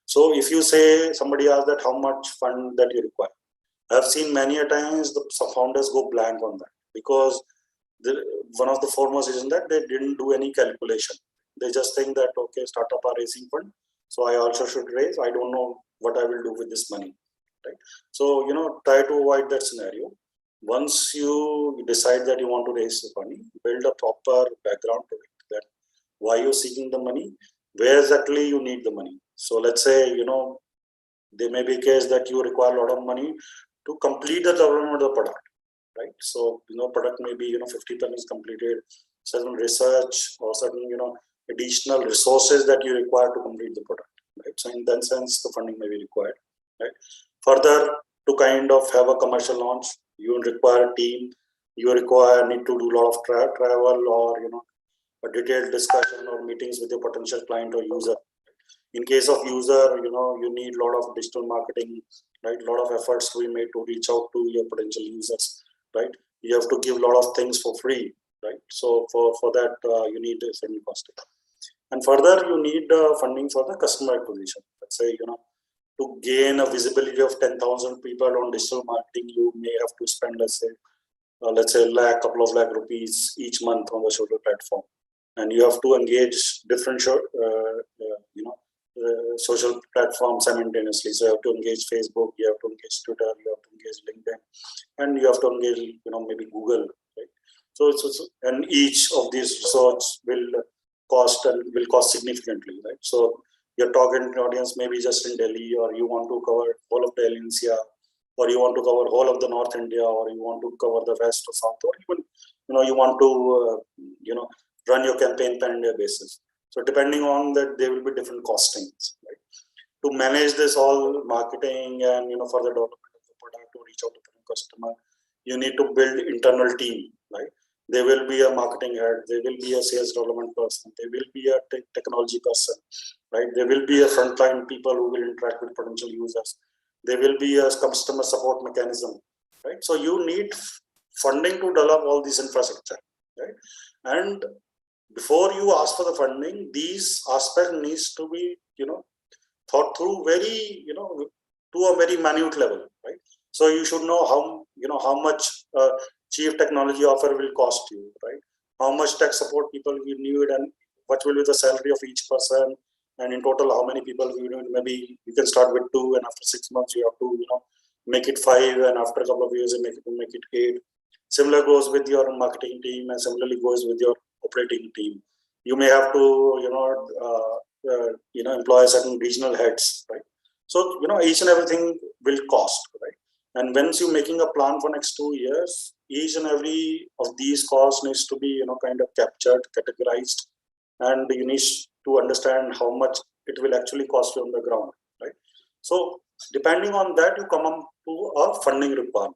S2: So if you say somebody asks that how much fund that you require, I've seen many a times the founders go blank on that, because one of the foremost reasons that they didn't do any calculation. They just think that, okay, startup are raising fund, so I also should raise. I don't know what I will do with this money, right? So, try to avoid that scenario. Once you decide that you want to raise the money, build a proper background to it, that why you're seeking the money, where exactly you need the money. So let's say, there may be a case that you require a lot of money to complete the development of the product, right? So, product may be, 50% is completed, certain research or certain, additional resources that you require to complete the product, right? So in that sense, the funding may be required, right? Further, to kind of have a commercial launch, you require a team, you need to do a lot of travel or, a detailed discussion or meetings with your potential client or user. In case of user, you need a lot of digital marketing, right? A lot of efforts to be made to reach out to your potential users, right? You have to give a lot of things for free, right? So for that, you need a certain cost. And further, you need funding for the customer acquisition. Let's say, to gain a visibility of 10,000 people on digital marketing, you may have to spend, let's say couple of lakh rupees each month on the social platform. And you have to engage different social platforms simultaneously. So you have to engage Facebook, you have to engage Twitter, you have to engage LinkedIn, and you have to engage, maybe Google, right? So and each of these resorts will cost significantly, right? So your target audience may be just in Delhi, or you want to cover whole of Delhi NCR, or you want to cover whole of the North India, or you want to cover the West or South, or even you want to run your campaign pan-India basis. So depending on that, there will be different costings, right? To manage this all marketing and for the development of the product, to reach out to the customer, you need to build internal team, right? There will be a marketing head, there will be a sales development person, there will be a technology person, right? There will be a frontline people who will interact with potential users. There will be a customer support mechanism, right? So you need funding to develop all this infrastructure, right? And before you ask for the funding, these aspects needs to be, thought through very, to a very minute level, right? So you should know how much chief technology offer will cost you, right? How much tech support people you need, and what will be the salary of each person, and in total how many people you need. Maybe you can start with 2, and after 6 months you have to, make it 5, and after a couple of years you make it 8. Similar goes with your marketing team, and similarly goes with your operating team. You may have to, employ certain regional heads, right? So, each and everything will cost, right? And once you're making a plan for next 2 years, each and every of these costs needs to be, kind of captured, categorized, and you need to understand how much it will actually cost you on the ground, right? So, depending on that, you come up to a funding requirement,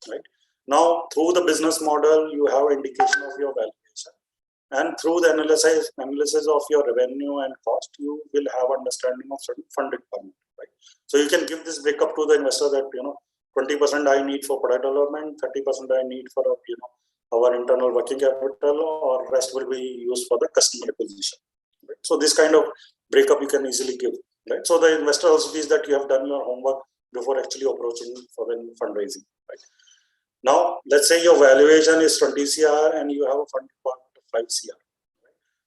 S2: right? Now, through the business model, you have indication of your valuation, and through the analysis of your revenue and cost, you will have understanding of certain fund requirement, right? So you can give this breakup to the investor that 20% I need for product development, 30% I need for our internal working capital, or rest will be used for the customer acquisition. Right? So this kind of breakup you can easily give, right? So the investor also sees that you have done your homework before actually approaching for the fundraising, right? Now, let's say your valuation is 20 CR and you have a fund requirement of 5 CR.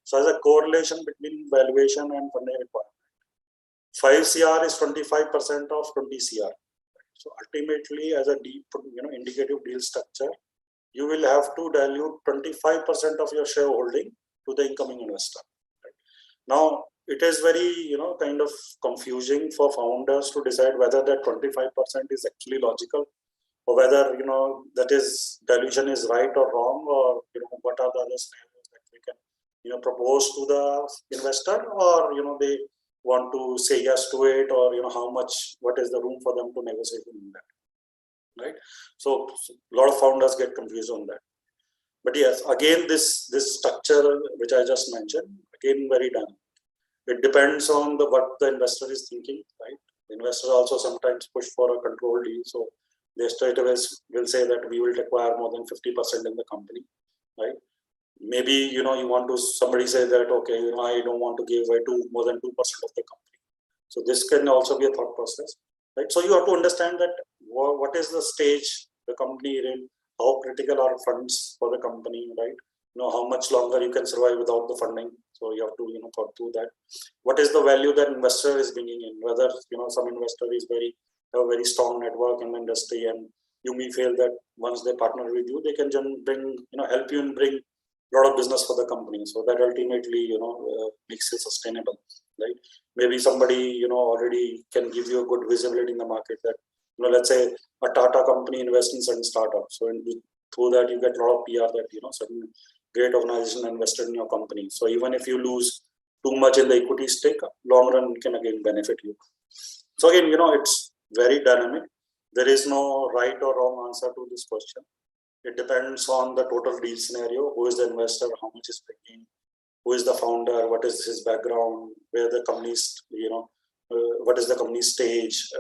S2: So as a correlation between valuation and funding requirement, 5 CR is 25% of 20 CR. So ultimately, as a deep, indicative deal structure, you will have to dilute 25% of your shareholding to the incoming investor. Right? Now, it is very, kind of confusing for founders to decide whether that 25% is actually logical, or whether, that is dilution is right or wrong, or, what are the other scenarios that we can, propose to the investor, or, they want to say yes to it, or, what is the room for them to negotiate in that, right? So a lot of founders get confused on that. But yes, again, this structure, which I just mentioned, again, very dynamic. It depends on what the investor is thinking, right? The investor also sometimes push for a control deal. So they straight away will say that we will require more than 50% in the company, right? Maybe, you want to, somebody say that, okay, I don't want to give away more than 2% of the company. So this can also be a thought process, right? So you have to understand that what is the stage the company is in, how critical are funds for the company, right? How much longer you can survive without the funding. So you have to, thought through that. What is the value that investor is bringing in? Whether, some investor is have a very strong network in the industry, and you may feel that once they partner with you, they can bring, help you and bring a lot of business for the company. So that ultimately, makes it sustainable, right? Maybe somebody, already can give you a good visibility in the market that, let's say a Tata company invests in certain startups. So through that, you get a lot of PR that, certain great organization invested in your company. So even if you lose too much in the equity stake, long run can again benefit you. So again, it's very dynamic. There is no right or wrong answer to this question. It depends on the total deal scenario. Who is the investor? How much is bringing? Who is the founder? What is his background? Where the company's, what is the company's stage?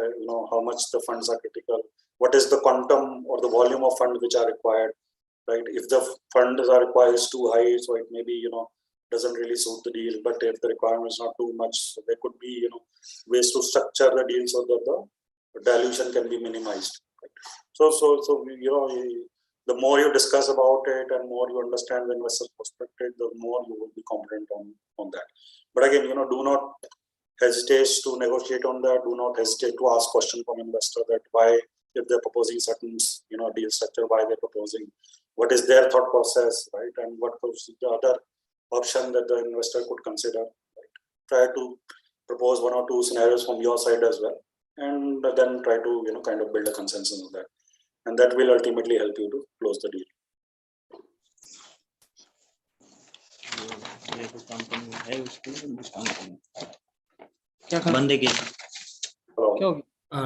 S2: How much the funds are critical? What is the quantum or the volume of funds which are required? Right? If the funds are required is too high, so it maybe doesn't really suit the deal. But if the requirement is not too much, so there could be ways to structure the deal so that the dilution can be minimized. Right? So the more you discuss about it and more you understand the investor's perspective, the more you will be confident on that. But again, do not hesitate to negotiate on that. Do not hesitate to ask questions from investor that why, if they're proposing certain deal structure, why they're proposing, what is their thought process, right? And what is the other option that the investor could consider. Right? Try to propose 1 or 2 scenarios from your side as well, and then try to kind of build a consensus on that, and that will ultimately help you to close the deal.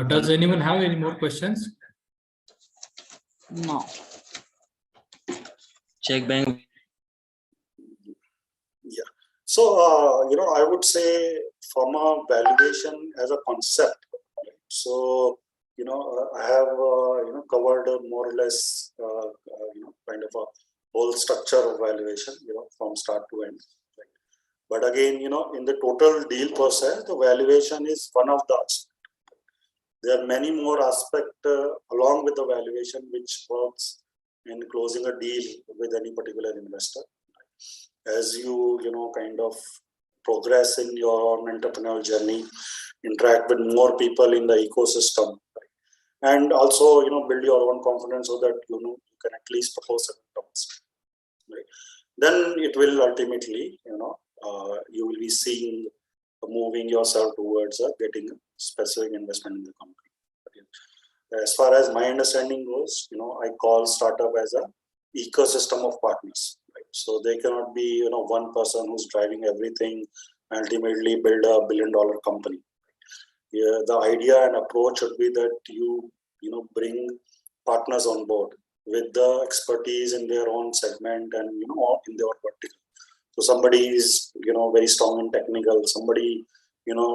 S1: Does anyone have any more questions?
S6: No.
S4: Check bank.
S2: Yeah. So, I would say from a valuation as a concept, right? So, I have, covered more or less, kind of a whole structure of valuation, from start to end. Right? But again, in the total deal process, the valuation is one of the aspects. There are many more aspects along with the valuation which works in closing a deal with any particular investor. As you, kind of progress in your own entrepreneurial journey, interact with more people in the ecosystem, right? And also, build your own confidence so that, you can at least propose certain terms, right? Then it will ultimately, you will be seeing, moving yourself towards getting a specific investment in the company. As far as my understanding goes, I call startup as a ecosystem of partners. Right? So they cannot be, one person who's driving everything, ultimately build a $1 billion company. Yeah, the idea and approach should be that you bring partners on board with the expertise in their own segment and in their vertical. So somebody is very strong in technical, somebody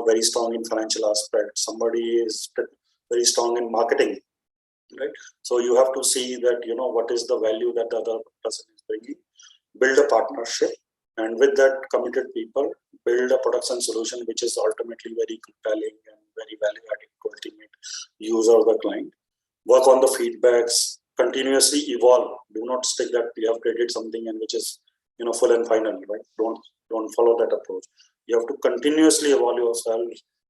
S2: very strong in financial aspects, somebody is very strong in marketing, right? So you have to see that what is the value that the other person is bringing, build a partnership, and with that committed people, build a production solution which is ultimately very compelling and very value-adding to ultimate user or the client. Work on the feedbacks, continuously evolve. Do not stick that you have created something and which is full and final, right? Don't follow that approach. You have to continuously evolve yourself,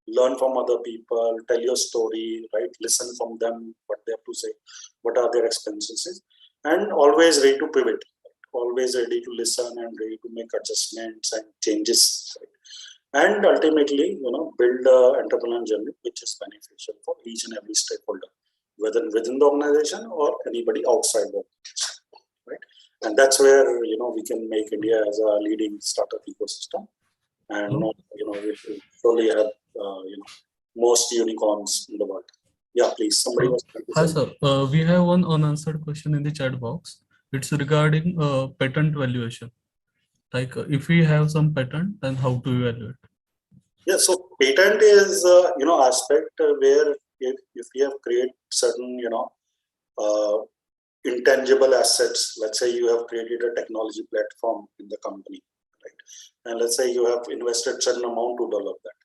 S2: learn from other people, tell your story, right? Listen from them, what they have to say, what are their experiences, and always ready to pivot, right? Always ready to listen and ready to make adjustments and changes, right? And ultimately, build an entrepreneurial journey which is beneficial for each and every stakeholder, whether within the organization or anybody outside the organization, right? And that's where we can make India as a leading startup ecosystem, and we will surely have most unicorns in the world. Yeah, please. Somebody was trying to
S5: Hi,
S2: say.
S5: sir. We have one unanswered question in the chat box. It's regarding patent valuation. Like if we have some patent, then how to evaluate?
S2: Yeah, so patent is aspect where if we have created certain intangible assets. Let's say you have created a technology platform in the company, right? And let's say you have invested certain amount to develop that.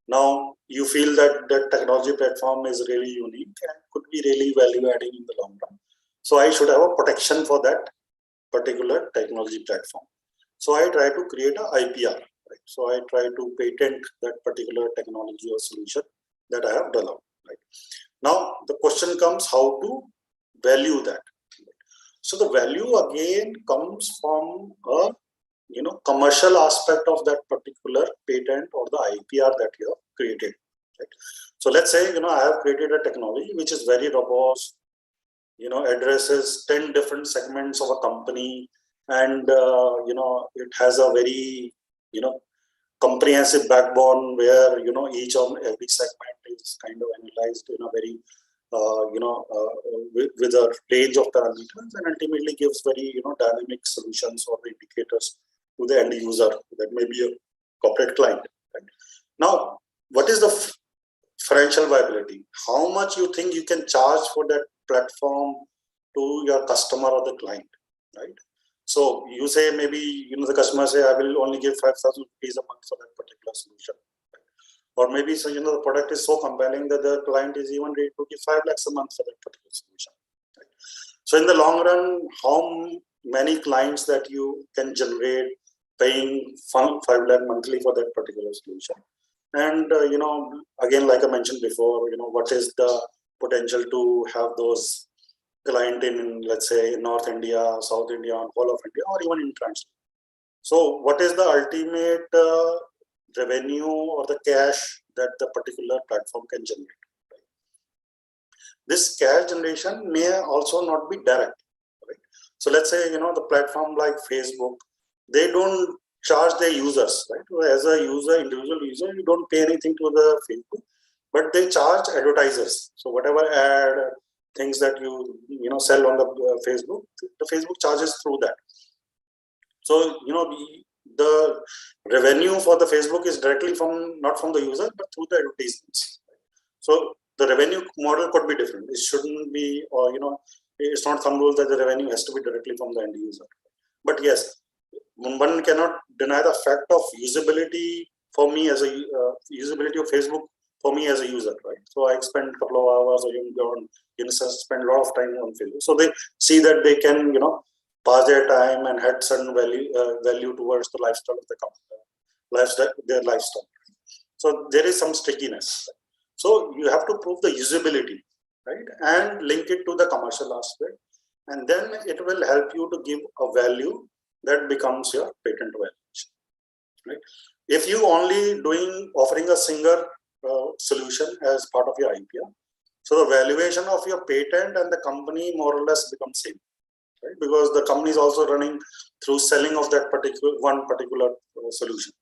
S2: Now you feel that that technology platform is really unique and could be really value adding in the long run. So I should have a protection for that particular technology platform. So I try to create a IPR, right? So I try to patent that particular technology or solution that I have developed, right? Now the question comes how to value that. So the value again comes from a commercial aspect of that particular patent or the IPR that you have created, right? So let's say I have created a technology which is very robust, addresses 10 different segments of a company, and it has a very comprehensive backbone where each of every segment is kind of analyzed in a very with a range of parameters, and ultimately gives very dynamic solutions or indicators to the end user that may be a corporate client, right? Now what is the financial viability? How much you think you can charge for that platform to your customer or the client, right? So you say maybe the customer say I will only give 5,000 rupees a month for that particular solution. Or maybe so the product is so compelling that the client is even ready to give 5 lakhs a month for that particular solution. Right? So in the long run, how many clients that you can generate paying 5 lakh monthly for that particular solution? And again, like I mentioned before, what is the potential to have those client in, let's say, North India, South India, whole of India, or even international? So what is the ultimate revenue or the cash that the particular platform can generate? Right? This cash generation may also not be direct, right? So let's say the platform like Facebook, they don't charge their users, right? As a user, individual user, you don't pay anything to the Facebook, but they charge advertisers. So whatever ad things that you sell on the Facebook, the Facebook charges through that. So the revenue for the Facebook is directly not from the user, but through the advertisements. So the revenue model could be different. It shouldn't be, or it's not some rule that the revenue has to be directly from the end user. But yes, one cannot deny the fact of usability for me as a usability of Facebook for me as a user, right? So I spend a couple of hours or even beyond, spend a lot of time on Facebook. So they see that they can, pass their time and add certain value towards the lifestyle of the company, their lifestyle. So there is some stickiness. So you have to prove the usability, right, and link it to the commercial aspect, and then it will help you to give a value that becomes your patent valuation, right? If you only offering a single solution as part of your IPR, so the valuation of your patent and the company more or less becomes same, right? Because the company is also running through selling of that particular solution.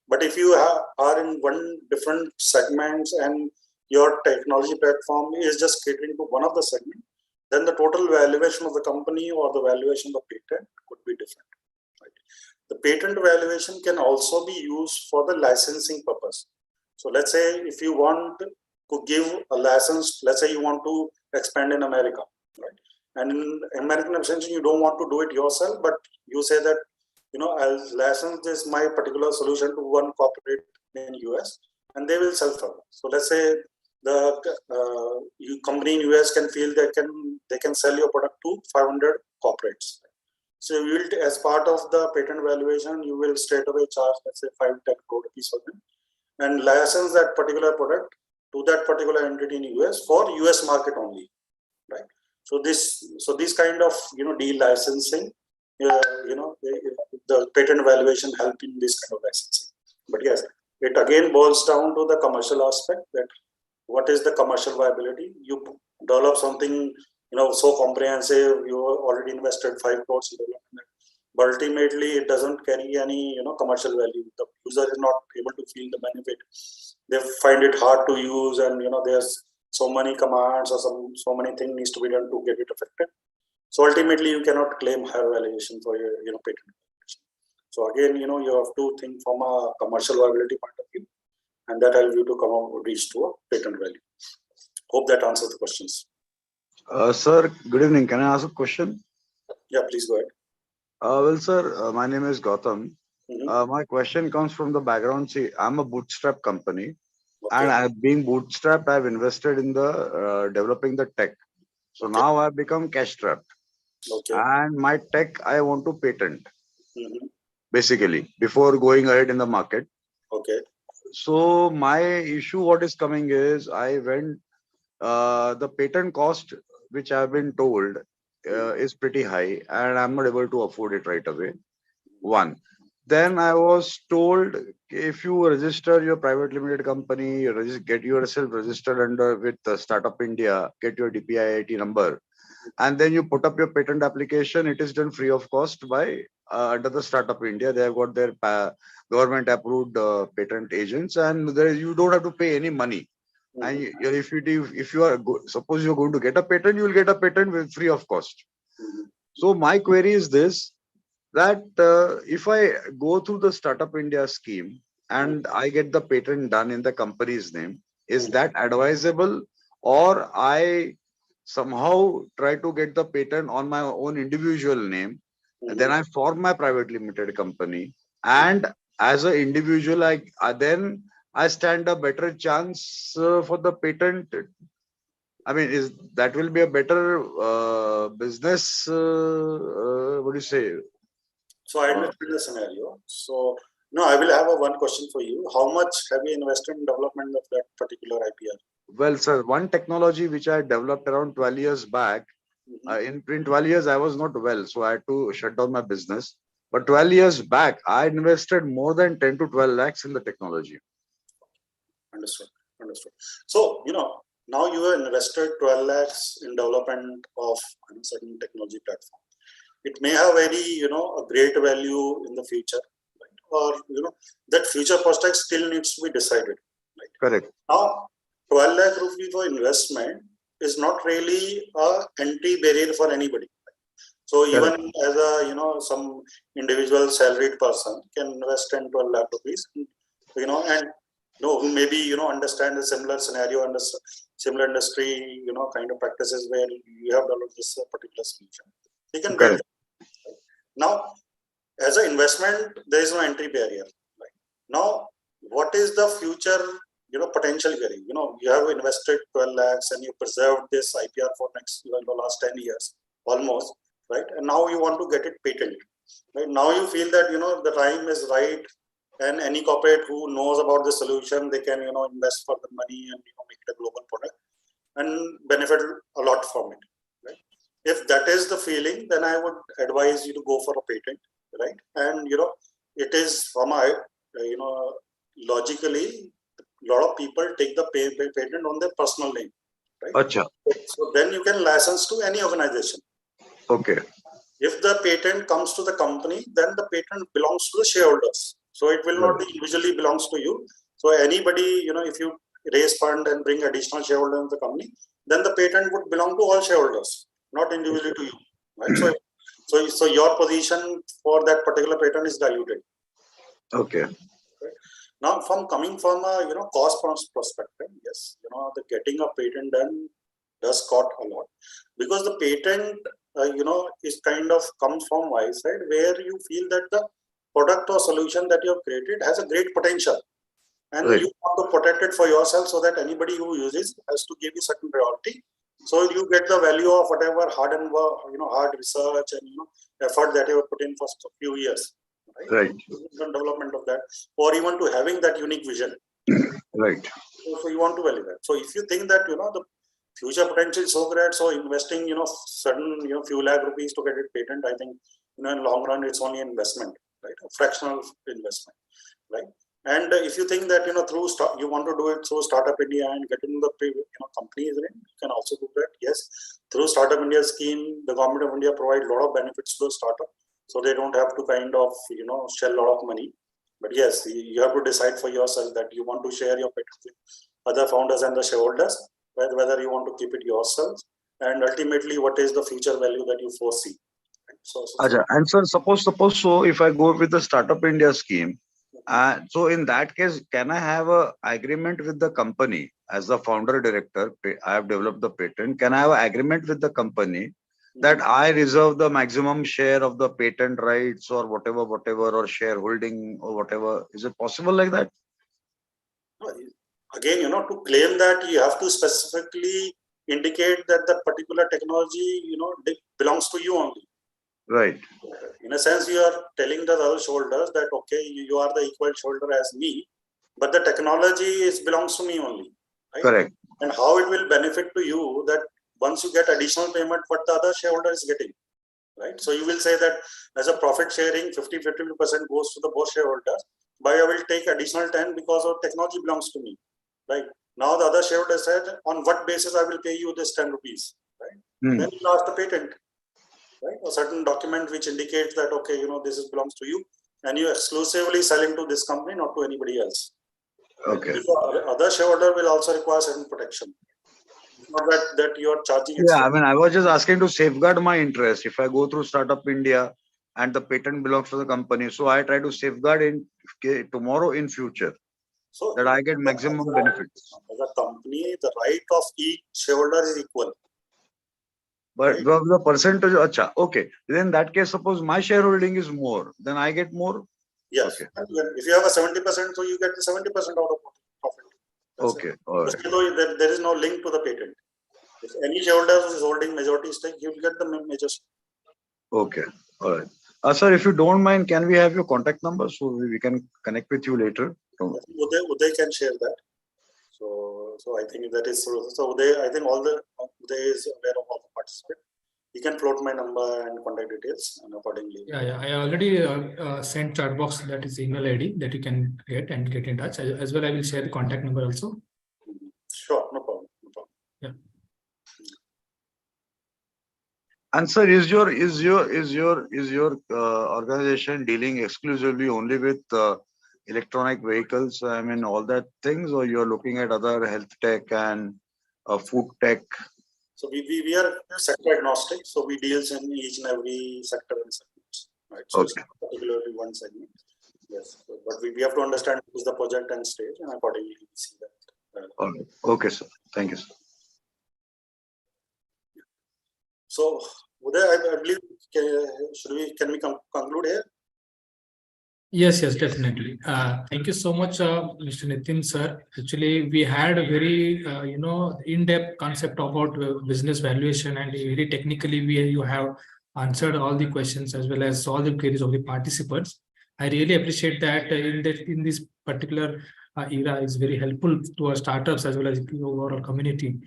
S2: But if you are in one different segments and your technology platform is just catering to one of the segment, then the total valuation of the company or the valuation of the patent could be different. Right? The patent valuation can also be used for the licensing purpose. So let's say if you want to give a license, let's say you want to expand in America, right? And in American extension, you don't want to do it yourself, but you say that, I'll license this my particular solution to one corporate in US, and they will sell further. So let's say the company in US can feel they can sell your product to 500 corporates. So you will, as part of the patent valuation, you will straight away charge, let's say 5-10 crore rupees for them, and license that particular product to that particular entity in US for US market only, right? So this kind of deal licensing, the patent valuation help in this kind of licensing. But yes, it again boils down to the commercial aspect, that what is the commercial viability. You develop something so comprehensive, you already invested 5 crores in development, but ultimately it doesn't carry any commercial value. The user is not able to feel the benefit. They find it hard to use, and there's so many commands or so many things needs to be done to get it effective. So ultimately you cannot claim higher valuation for your patent valuation. So again, you have to think from a commercial viability point of view, and that helps you to reach to a patent value. Hope that answers the questions.
S6: Sir, good evening. Can I ask a question?
S2: Yeah, please go ahead.
S6: Well, sir, my name is Gautam. My question comes from the background. See, I'm a bootstrap company, and being bootstrapped, I've invested in the developing the tech. So now I've become cash strapped. And my tech I want to patent, basically, before going ahead in the market. So my issue, what is coming is, I went, the patent cost, which I've been told, is pretty high, and I'm not able to afford it right away. One. Then I was told, if you register your private limited company, get yourself registered under with Startup India, get your DPIIT number, and then you put up your patent application. It is done free of cost by under the Startup India. They have got their government approved patent agents, and you don't have to pay any money. And if you are suppose you're going to get a patent, you will get a patent with free of cost. So my query is this, that if I go through the Startup India scheme and I get the patent done in the company's name, is that advisable, or I somehow try to get the patent on my own individual name, and then I form my private limited company, and as an individual, then I stand a better chance for the patent? I mean, that will be a better business? What do you say?
S2: So I understand the scenario. So no, I will have one question for you. How much have you invested in development of that particular IPR?
S6: Well, sir, one technology which I developed around 12 years back, in 12 years, I was not well, so I had to shut down my business. But 12 years back, I invested more than 10 to 12 lakhs in the technology.
S2: Understood. So, now you have invested 12 lakhs in development of a certain technology platform. It may have very, a great value in the future, right? Or, that future prospect still needs to be decided, right?
S6: Correct.
S2: Now, 12 lakh rupees for investment is not really a entry barrier for anybody. So even as a, some individual salaried person can invest 10, 12 lakh rupees, and who maybe, understand a similar scenario and similar industry, kind of practices where you have developed this particular solution. They can build. Now, as an investment, there is no entry barrier. Right? Now, what is the future, potential here? You have invested 12 lakhs and you preserved this IPR for the last 10 years, almost, right? And now you want to get it patent. Right? Now you feel that, the time is right, and any corporate who knows about the solution, they can, invest for the money and, make it a global product and benefit a lot from it. Right? If that is the feeling, then I would advise you to go for a patent, right? And, it is from a, logically, a lot of people take the patent on their personal name, right?
S6: Acha.
S2: So then you can license to any organization.
S6: Okay.
S2: If the patent comes to the company, then the patent belongs to the shareholders. So it will not be individually belongs to you. So anybody, if you raise fund and bring additional shareholder in the company, then the patent would belong to all shareholders, not individually to you, right? So your position for that particular patent is diluted.
S6: Okay.
S2: Right? Now, coming from a cost perspective, yes, the getting a patent done does cost a lot, because the patent is kind of comes from my side, where you feel that the product or solution that you have created has a great potential, and you want to protect it for yourself, so that anybody who uses has to give you certain priority. So you get the value of whatever hard and work, hard research and effort that you have put in for a few years, right? The development of that, or even to having that unique vision,
S6: right?
S2: So you want to value that. So if you think that the future potential is so great, so investing certain few lakh rupees to get it patent, I think in long run it's only an investment, right? A fractional investment, right? And if you think that through you want to do it through Startup India and get into the companies, right? You can also do that. Yes, through Startup India scheme, the government of India provide a lot of benefits to the startup, so they don't have to kind of shell a lot of money. But yes, you have to decide for yourself that you want to share your patent with other founders and the shareholders, whether you want to keep it yourself, and ultimately what is the future value that you foresee. Right? So
S6: and sir, suppose so if I go with the Startup India scheme, so in that case, can I have a agreement with the company as the founder director? I have developed the patent. Can I have an agreement with the company that I reserve the maximum share of the patent rights or whatever, or shareholding or whatever? Is it possible like that?
S2: Again, to claim that, you have to specifically indicate that the particular technology, belongs to you only.
S6: Right.
S2: In a sense, you are telling the other shareholders that, okay, you are the equal shareholder as me, but the technology belongs to me only. Right?
S6: Correct.
S2: And how it will benefit to you that once you get additional payment, what the other shareholder is getting. Right? So you will say that as a profit sharing, 50% goes to the both shareholders, but I will take additional 10 because of technology belongs to me. Right? Now the other shareholder said, on what basis I will pay you this 10 rupees? Right? Then you ask the patent. Right? A certain document which indicates that, okay, this belongs to you, and you exclusively selling to this company, not to anybody else.
S6: Okay.
S2: Other shareholder will also require certain protection. Not that you are charging.
S6: Yeah, I mean, I was just asking to safeguard my interest. If I go through Startup India and the patent belongs to the company, so I try to safeguard in tomorrow in future, so that I get maximum benefits.
S2: As a company, the right of each shareholder is equal.
S6: But right? The percentage, acha, okay. Then in that case, suppose my shareholding is more, then I get more.
S2: Yes. Okay. If you have a 70%, so you get the 70% out of profit. That's
S6: okay.
S2: It.
S6: All right.
S2: There is no link to the patent. If any shareholder is holding majority stake, you will get the major stake.
S6: Okay. All right. Sir, if you don't mind, can we have your contact number so we can connect with you later?
S2: Uday can share that. So I think that is so. Uday, I think Uday is aware of all the participants. You can float my number and contact details, and accordingly.
S1: Yeah. I already sent chat box, that is email ID that you can get in touch. As well, I will share the contact number also.
S2: Sure, no problem.
S1: Yeah.
S6: And sir, is your organization dealing exclusively only with electronic vehicles? I mean, all that things, or you're looking at other health tech and food tech? So
S2: we are sector agnostic. So we deals in each and every sector and segments. Right. So it's not particularly one segment. Yes. But we have to understand what is the project and stage, and accordingly we see that.
S6: All right. Okay, sir. Thank you, sir.
S2: So, Uday, I believe, can we conclude here?
S1: Yes, yes, definitely. Thank you so much, Mr. Nitin, sir. Actually, we had a very, in-depth concept about business valuation, and very technically, you have answered all the questions as well as all the queries of the participants. I really appreciate that in this particular era is very helpful to our startups as well as the overall community.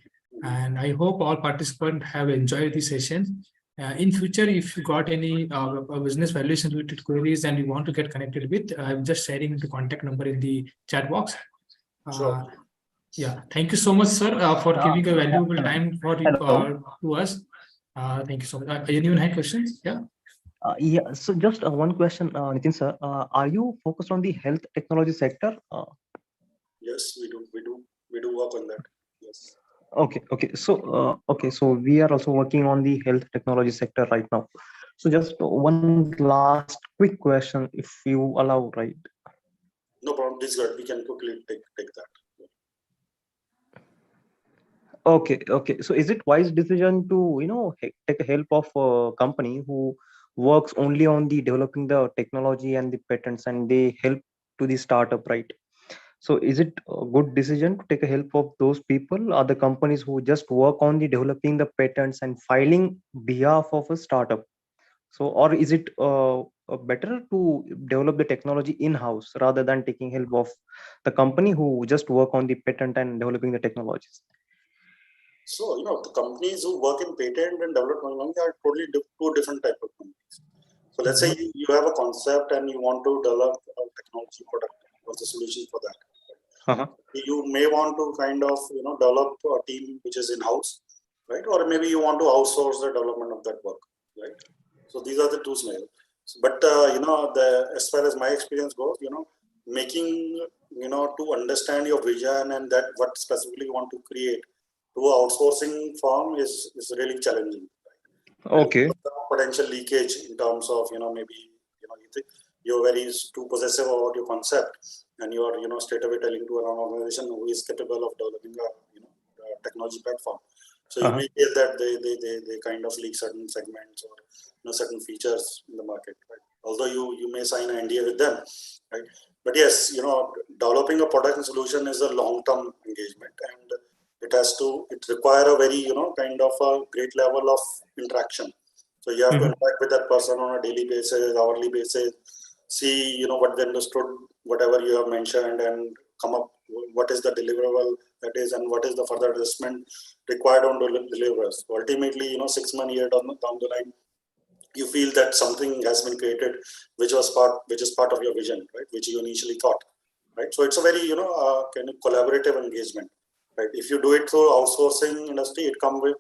S1: And I hope all participants have enjoyed the session. In future, if you got any business valuation related queries and you want to get connected with, I'm just sharing the contact number in the chat box.
S2: Sure.
S1: Yeah, thank you so much, sir, for giving a valuable time for
S4: Hello.
S1: to us. Thank you so much. Anyone have questions? Yeah.
S4: Yeah, so just one question, Nitin sir. Are you focused on the health technology sector?
S2: Yes, we do work on that. Yes.
S4: Okay. So we are also working on the health technology sector right now. So just one last quick question, if you allow, right?
S2: No problem. This is good. We can quickly take that.
S4: Okay. So is it wise decision to take help of a company who works only on the developing the technology and the patents, and they help to the startup, right? So is it a good decision to take a help of those people, or the companies who just work on the developing the patents and filing behalf of a startup? So, or is it better to develop the technology in-house rather than taking help of the company who just work on the patent and developing the technologies?
S2: So, the companies who work in patent and development are totally two different type of companies. So let's say you have a concept and you want to develop a technology product or the solution for that. You may want to kind of develop a team which is in-house, right? Or maybe you want to outsource the development of that work, right? So these are the two scenarios. But as far as my experience goes, making to understand your vision and that what specifically you want to create to an outsourcing firm is really challenging. Right?
S4: Okay.
S2: Potential leakage in terms of maybe you think you're very too possessive about your concept, and you are straight away telling to an organization who is capable of developing a technology platform. So you may feel that they kind of leak certain segments or certain features in the market, right? Although you may sign an NDA with them, right? But yes, developing a product and solution is a long-term engagement, and it require a very kind of a great level of interaction. So you have to interact with that person on a daily basis, hourly basis, see what they understood, whatever you have mentioned, and come up what is the deliverable that is, and what is the further adjustment required on delivers. Ultimately, 6 months year down the line, you feel that something has been created which is part of your vision, right? Which you initially thought, right? So it's a very kind of collaborative engagement, right? If you do it through outsourcing industry,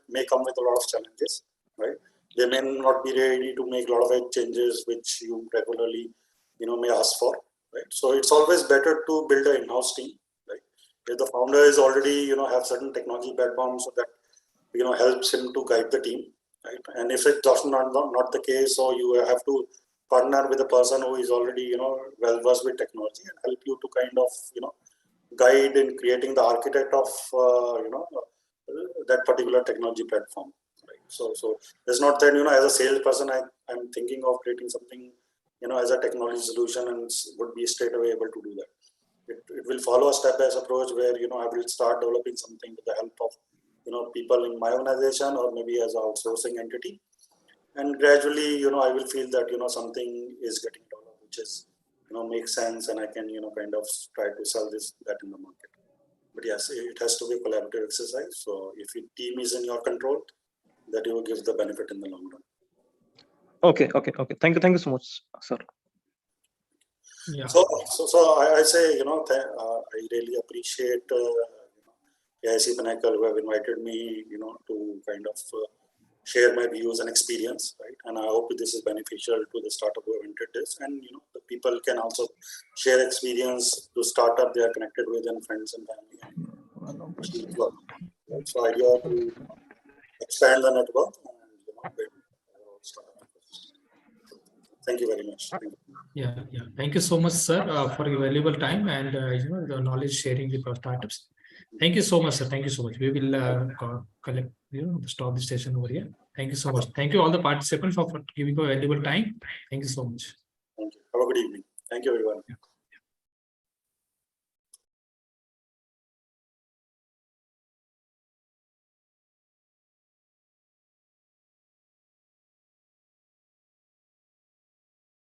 S2: may come with a lot of challenges, right? They may not be ready to make a lot of changes which you regularly may ask for, right? So it's always better to build an in-house team, right? If the founder is already have certain technology background, so that helps him to guide the team, right? And if it's not the case, so you have to partner with a person who is already well versed with technology and help you to kind of guide in creating the architect of that particular technology platform, right? So it's not that as a salesperson I'm thinking of creating something as a technology solution and would be straight away able to do that. It will follow a step-by-step approach where I will start developing something with the help of people in my organization or maybe as an outsourcing entity, and gradually I will feel that something is getting developed which is makes sense, and I can kind of try to sell that in the market. But yes, it has to be a collaborative exercise. So if your team is in your control, that you will give the benefit in the long run.
S4: Okay. Thank you so much, sir.
S1: Yeah.
S2: So I say I really appreciate AIC-Pinnacle who have invited me to kind of share my views and experience, right? And I hope this is beneficial to the startup who have entered this, and the people can also share experience to startup they are connected with and friends and family. So idea to expand the network and build startup. Thank you very much. Thank you.
S1: Yeah. Thank you so much, sir, for your valuable time and the knowledge sharing with our startups. Thank you so much, sir. Thank you so much. We will collect, stop the session over here. Thank you so much. Thank you all the participants for giving a valuable time. Thank you so much.
S2: Thank you. Have a good evening. Thank you, everyone.